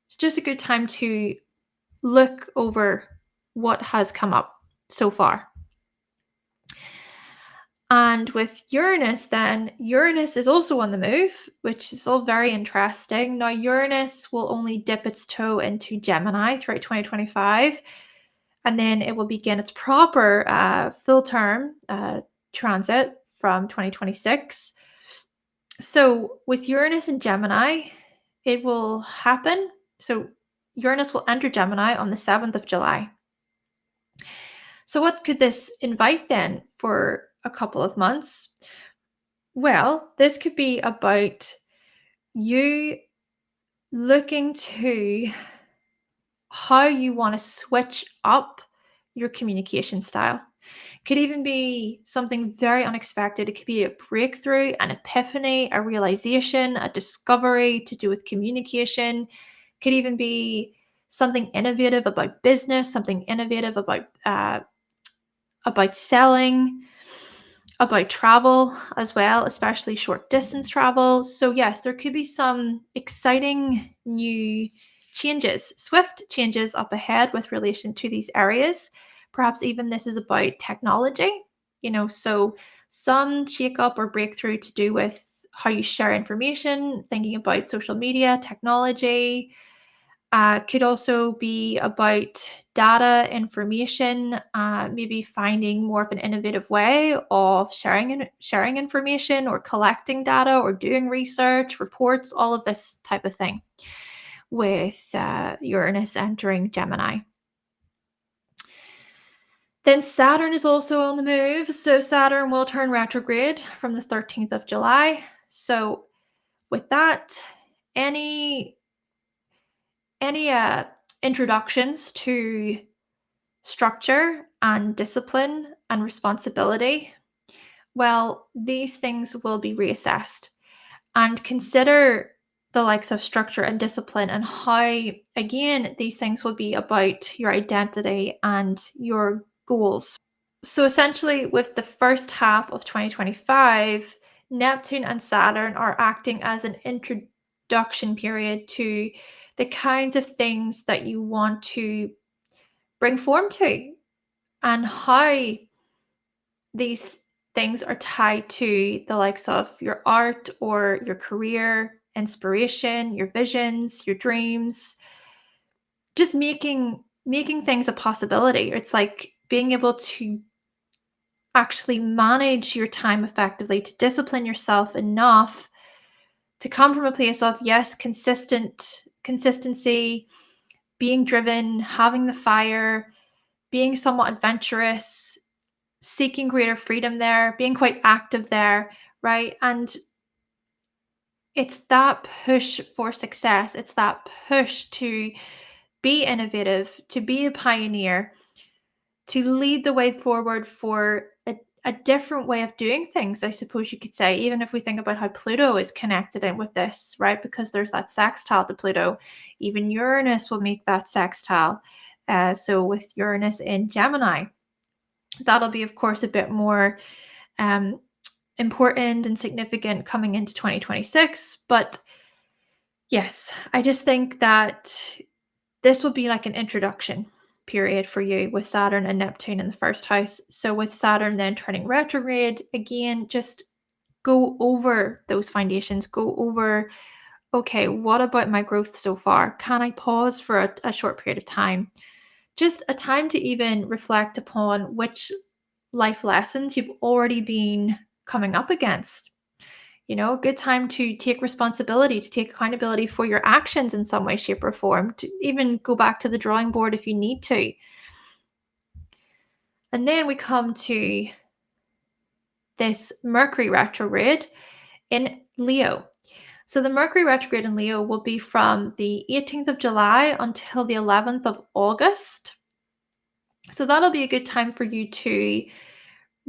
Speaker 1: It's just a good time to look over what has come up so far. And with Uranus, then, Uranus is also on the move, which is all very interesting. Now, Uranus will only dip its toe into Gemini throughout 2025, and then it will begin its proper full term transit from 2026. So, with Uranus and Gemini, it will happen. So, Uranus will enter Gemini on the 7th of July. So, what could this invite then for a couple of months? Well, this could be about you looking to how you want to switch up your communication style. Could even be something very unexpected. It could be a breakthrough, an epiphany, a realization, a discovery to do with communication. Could even be something innovative about business, something innovative about selling, about travel as well, especially short distance travel. So, yes, there could be some exciting new changes, swift changes up ahead with relation to these areas. Perhaps even this is about technology, so some shake up or breakthrough to do with how you share information, thinking about social media, technology, could also be about data information, maybe finding more of an innovative way of sharing information or collecting data or doing research, reports, all of this type of thing with Uranus entering Gemini. Then Saturn is also on the move. So Saturn will turn retrograde from the 13th of July. So with that, any introductions to structure and discipline and responsibility, well, these things will be reassessed. And consider the likes of structure and discipline and how, again, these things will be about your identity and your goals. So essentially, with the first half of 2025, Neptune and Saturn are acting as an introduction period to the kinds of things that you want to bring form to and how these things are tied to the likes of your art or your career, inspiration, your visions, your dreams, just making things a possibility. It's like being able to actually manage your time effectively, to discipline yourself enough to come from a place of, yes, consistency, being driven, having the fire, being somewhat adventurous, seeking greater freedom there, being quite active there, right? And it's that push for success. It's that push to be innovative, to be a pioneer, to lead the way forward for a different way of doing things, I suppose you could say, even if we think about how Pluto is connected in with this, right? Because there's that sextile to Pluto. Even Uranus will make that sextile. So with Uranus in Gemini, that'll be, of course, a bit more important and significant coming into 2026. But yes, I just think that this will be like an introduction period for you with Saturn and Neptune in the first house. So with Saturn then turning retrograde, again, just go over those foundations, go over, okay, what about my growth so far? Can I pause for a short period of time? Just a time to even reflect upon which life lessons you've already been coming up against. A good time to take responsibility, to take accountability for your actions in some way, shape, or form, to even go back to the drawing board if you need to. And then we come to this Mercury retrograde in Leo. So the Mercury retrograde in Leo will be from the 18th of July until the 11th of August. So that'll be a good time for you to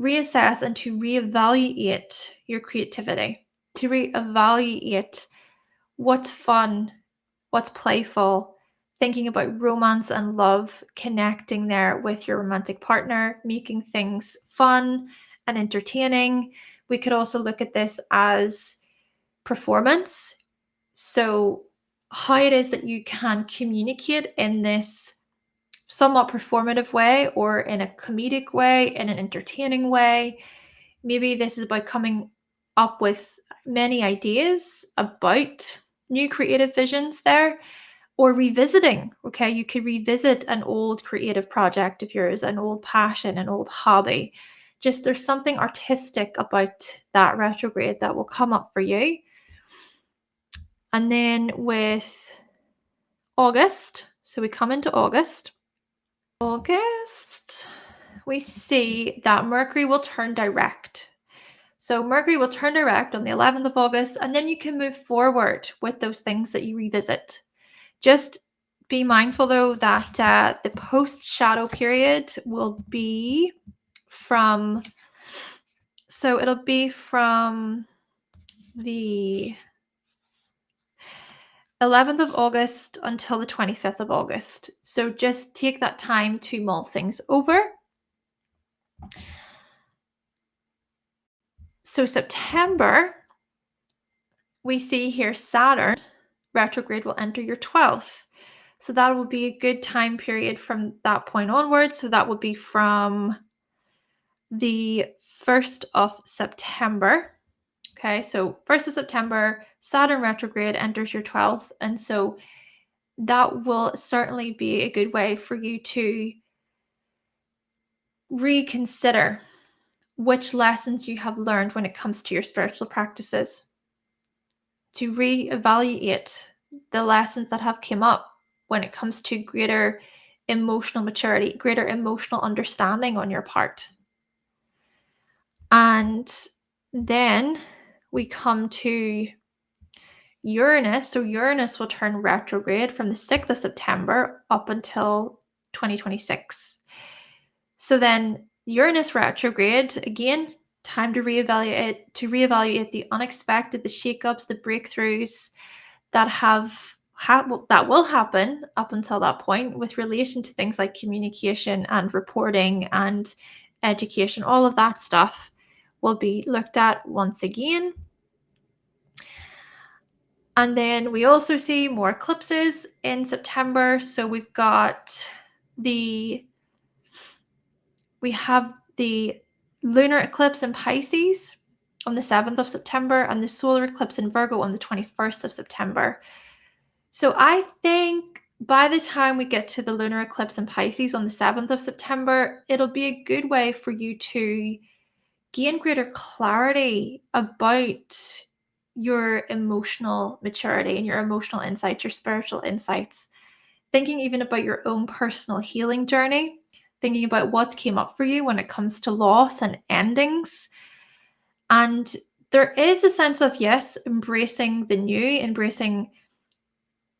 Speaker 1: reassess and to reevaluate your creativity, to reevaluate what's fun, what's playful, thinking about romance and love, connecting there with your romantic partner, making things fun and entertaining. We could also look at this as performance. So, how it is that you can communicate in this somewhat performative way or in a comedic way, in an entertaining way. Maybe this is about coming up with many ideas about new creative visions there, or revisiting. Okay, you could revisit an old creative project of yours, an old passion, an old hobby. Just there's something artistic about that retrograde that will come up for you. And then with August, so we come into August, we see that Mercury will turn direct. So Mercury will turn direct on the 11th of August, and then you can move forward with those things that you revisit. Just be mindful, though, that the post-shadow period will be from the 11th of August until the 25th of August. So just take that time to mull things over. So September, we see here Saturn retrograde will enter your 12th. So that will be a good time period from that point onwards. So that will be from the 1st of September. Okay, so 1st of September, Saturn retrograde enters your 12th. And so that will certainly be a good way for you to reconsider which lessons you have learned when it comes to your spiritual practices, to reevaluate the lessons that have come up when it comes to greater emotional maturity, greater emotional understanding on your part. And then we come to Uranus. So Uranus will turn retrograde from the 6th of September up until 2026. So then Uranus retrograde, again, time to reevaluate the unexpected, the shakeups, the breakthroughs that that will happen up until that point with relation to things like communication and reporting and education. All of that stuff will be looked at once again. And then we also see more eclipses in September. So we have the lunar eclipse in Pisces on the 7th of September and the solar eclipse in Virgo on the 21st of September. So I think by the time we get to the lunar eclipse in Pisces on the 7th of September, it'll be a good way for you to gain greater clarity about your emotional maturity and your emotional insights, your spiritual insights, thinking even about your own personal healing journey, thinking about what's came up for you when it comes to loss and endings. And there is a sense of, yes, embracing the new, embracing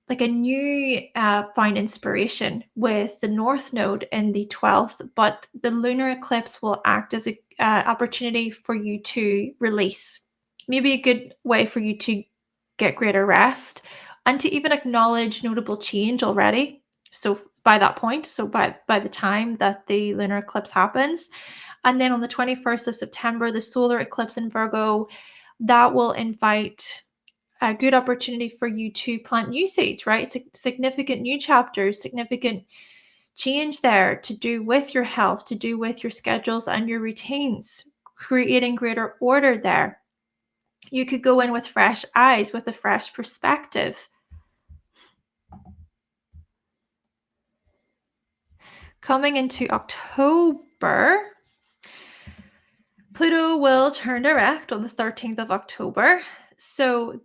Speaker 1: like a new found inspiration with the North Node in the 12th, but the lunar eclipse will act as an opportunity for you to release. Maybe a good way for you to get greater rest and to even acknowledge notable change already. So by that point, so by the time that the lunar eclipse happens, and then on the 21st of September, the solar eclipse in Virgo, that will invite a good opportunity for you to plant new seeds, right? Significant new chapters, significant change there to do with your health, to do with your schedules and your routines, creating greater order there. You could go in with fresh eyes, with a fresh perspective. Coming into October, Pluto will turn direct on the 13th of October. So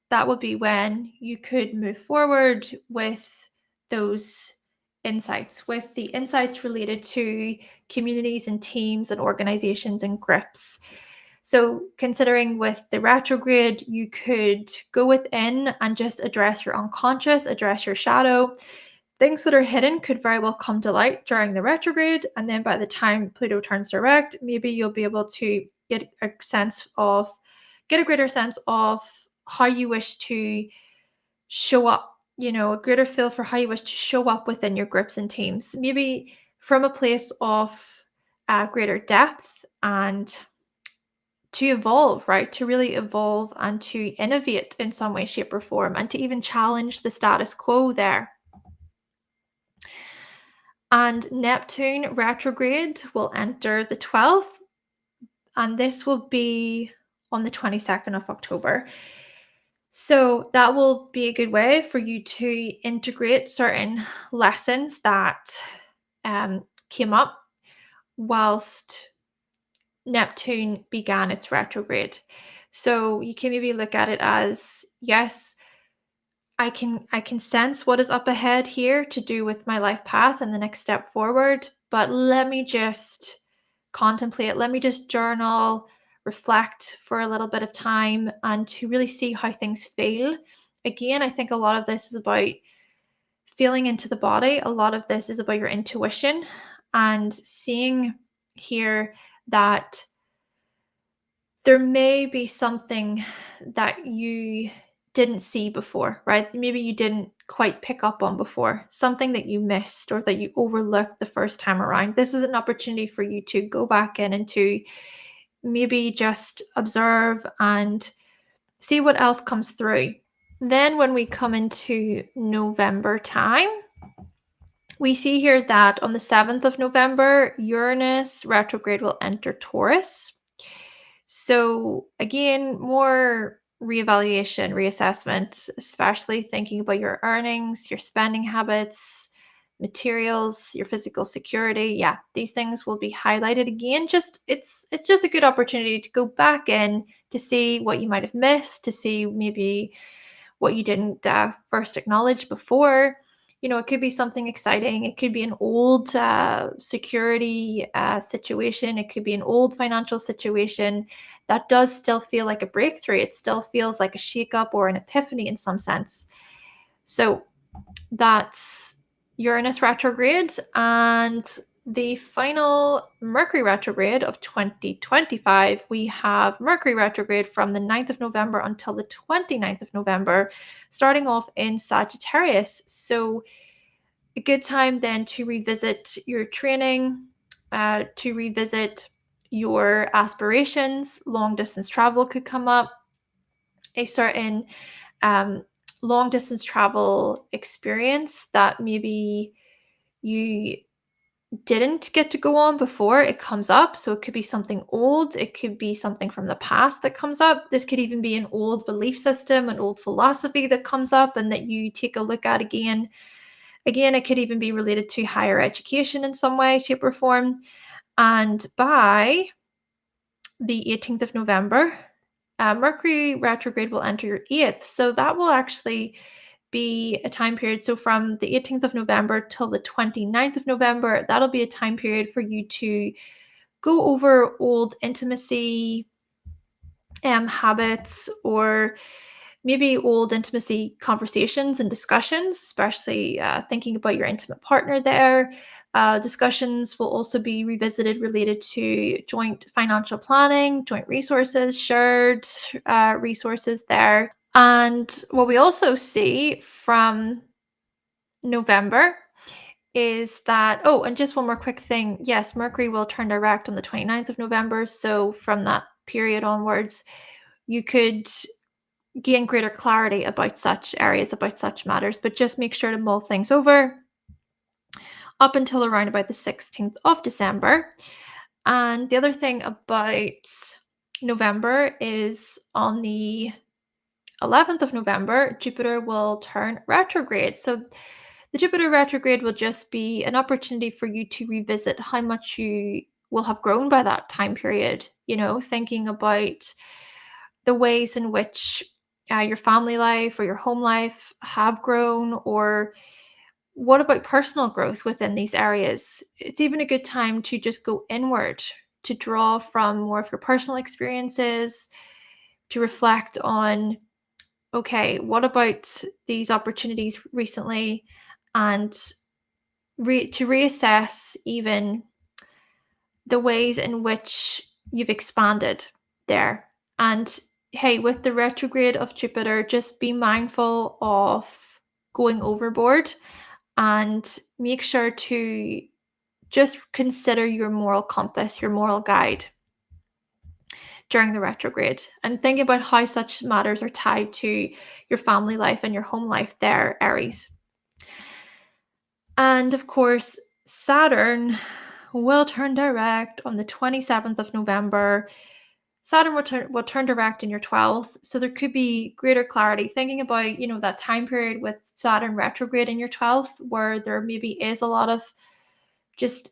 Speaker 1: that would be when you could move forward with those insights, with the insights related to communities and teams and organizations and groups. So considering with the retrograde, you could go within and just address your unconscious, address your shadow. Things that are hidden could very well come to light during the retrograde. And then by the time Pluto turns direct, maybe you'll be able to get a greater sense of how you wish to show up, a greater feel for how you wish to show up within your groups and teams, maybe from a place of greater depth and to evolve, right? To really evolve and to innovate in some way, shape, or form, and to even challenge the status quo there. And Neptune retrograde will enter the 12th, and this will be on the 22nd of October. So that will be a good way for you to integrate certain lessons that came up whilst Neptune began its retrograde. So you can maybe look at it as, yes, I can sense what is up ahead here to do with my life path and the next step forward, but let me just contemplate, let me just journal, reflect for a little bit of time and to really see how things feel. Again, I think a lot of this is about feeling into the body. A lot of this is about your intuition and seeing here that there may be something that you didn't see before, right? Maybe you didn't quite pick up on before, something that you missed or that you overlooked the first time around. This is an opportunity for you to go back in and to maybe just observe and see what else comes through. Then, when we come into November time, we see here that on the 7th of November, Uranus retrograde will enter Taurus. So, again, more reevaluation, reassessment, especially thinking about your earnings, your spending habits, materials, your physical security. Yeah, these things will be highlighted again. Just it's just a good opportunity to go back in to see what you might have missed, to see maybe what you didn't first acknowledge before. It could be something exciting. It could be an old security situation. It could be an old financial situation that does still feel like a breakthrough. It still feels like a shakeup or an epiphany in some sense. So that's Uranus retrograde. And the final Mercury retrograde of 2025, we have Mercury retrograde from the 9th of November until the 29th of November, starting off in Sagittarius. So a good time then to revisit your training, to revisit your aspirations. Long distance travel could come up. A certain um, long distance travel experience that maybe you didn't get to go on before, it comes up. So it could be something old, it could be something from the past that comes up. This could even be an old belief system, an old philosophy that comes up and that you take a look at again. Again, it could even be related to higher education in some way, shape, or form. And by the 18th of November, Mercury retrograde will enter your 8th. So that will actually be a time period. So from the 18th of November till the 29th of November, that'll be a time period for you to go over old intimacy habits, or maybe old intimacy conversations and discussions, especially thinking about your intimate partner there. Discussions will also be revisited related to joint financial planning, joint resources, shared resources there. And what we also see from November is that, oh, and just one more quick thing. Yes, Mercury will turn direct on the 29th of November. So from that period onwards, you could gain greater clarity about such areas, about such matters, but just make sure to mull things over up until around about the 16th of December. And the other thing about November is on the 11th of November, Jupiter will turn retrograde. So the Jupiter retrograde will just be an opportunity for you to revisit how much you will have grown by that time period, thinking about the ways in which your family life or your home life have grown, or what about personal growth within these areas. It's even a good time to just go inward, to draw from more of your personal experiences, to reflect on, okay, what about these opportunities recently, and to reassess even the ways in which you've expanded there. And hey, with the retrograde of Jupiter, just be mindful of going overboard and make sure to just consider your moral compass, your moral guide during the retrograde, and think about how such matters are tied to your family life and your home life there, Aries. And of course, Saturn will turn direct on the 27th of November. Saturn will turn direct in your 12th. So there could be greater clarity thinking about, that time period with Saturn retrograde in your 12th, where there maybe is a lot of just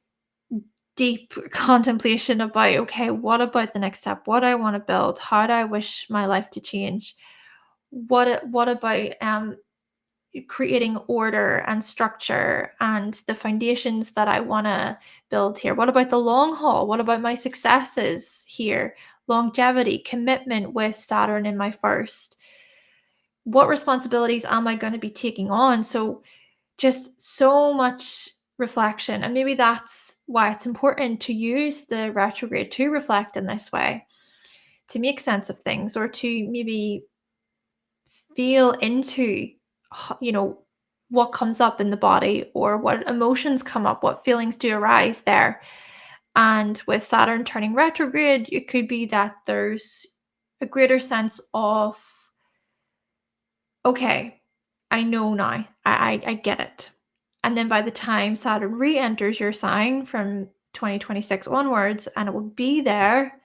Speaker 1: deep contemplation about, okay, what about the next step? What do I want to build? How do I wish my life to change? What about creating order and structure and the foundations that I want to build here? What about the long haul? What about my successes here? longevity, commitment with Saturn in my first? What responsibilities am I going to be taking on? So, just so much reflection. And maybe that's why it's important to use the retrograde to reflect in this way, to make sense of things, or to maybe feel into, you know, what comes up in the body or what emotions come up, what feelings do arise there. And with Saturn turning retrograde, it could be that there's a greater sense of, okay, I know now, I get it. And then by the time Saturn re enters your sign from 2026 onwards, and it will be there,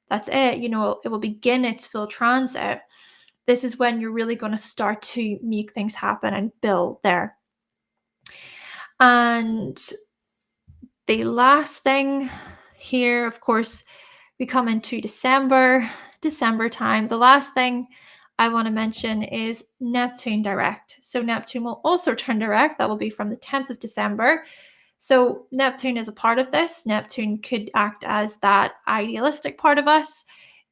Speaker 1: that's it, it will begin its full transit. This is when you're really going to start to make things happen and build there. And the last thing here, of course, we come into December time. The last thing I want to mention is Neptune direct. So Neptune will also turn direct. That will be from the 10th of December. So Neptune is a part of this. Neptune could act as that idealistic part of us.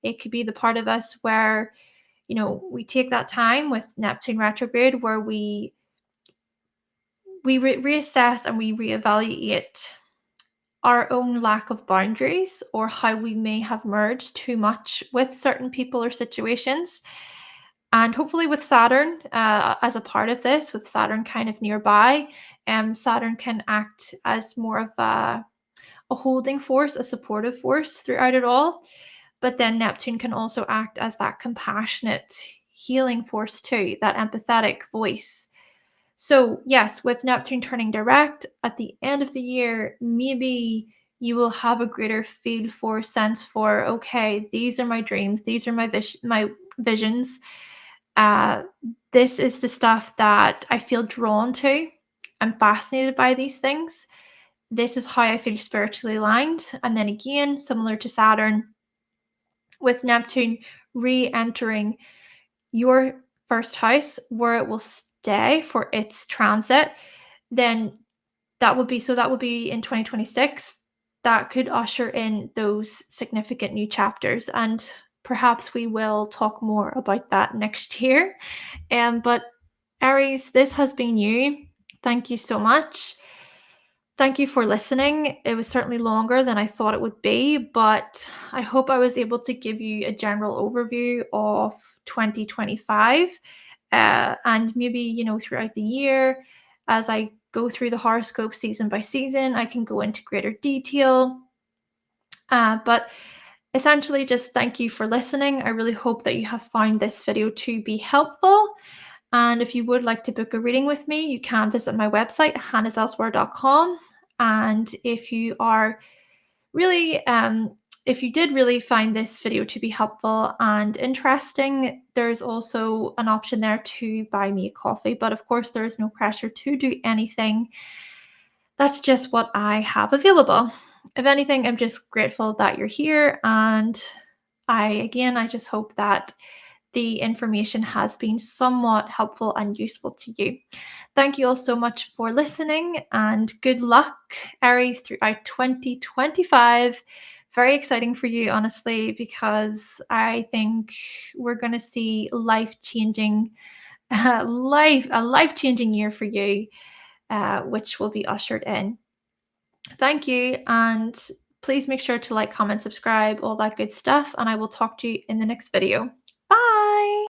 Speaker 1: It could be the part of us where, we take that time with Neptune retrograde where we reassess and we reevaluate our own lack of boundaries or how we may have merged too much with certain people or situations. And hopefully, with Saturn as a part of this, with Saturn kind of nearby, Saturn can act as more of a holding force, a supportive force throughout it all. But then Neptune can also act as that compassionate, healing force too, that empathetic voice. So, yes, with Neptune turning direct at the end of the year, maybe you will have a greater feel for sense for, okay, these are my dreams, these are my visions. Uh, this is the stuff that I feel drawn to. I'm fascinated by these things. This is how I feel spiritually aligned. And then again, similar to Saturn, with Neptune re-entering your first house where it will stay for its transit, then that would be in 2026. That could usher in those significant new chapters. And perhaps we will talk more about that next year. But Aries, this has been you. Thank you so much. Thank you for listening. It was certainly longer than I thought it would be, but I hope I was able to give you a general overview of 2025. And maybe, throughout the year, as I go through the horoscope season by season, I can go into greater detail. But essentially, just thank you for listening. I really hope that you have found this video to be helpful. And if you would like to book a reading with me, you can visit my website, hannahselsewhere.com. And if you are really, if you did really find this video to be helpful and interesting, there's also an option there to buy me a coffee. But of course, there is no pressure to do anything. That's just what I have available. If anything, I'm just grateful that you're here. And I just hope that the information has been somewhat helpful and useful to you. Thank you all so much for listening and good luck, Aries, throughout 2025. Very exciting for you, honestly, because I think we're going to see life-changing, a life-changing year for you, which will be ushered in. Thank you, and please make sure to like, comment, subscribe, all that good stuff, and I will talk to you in the next video.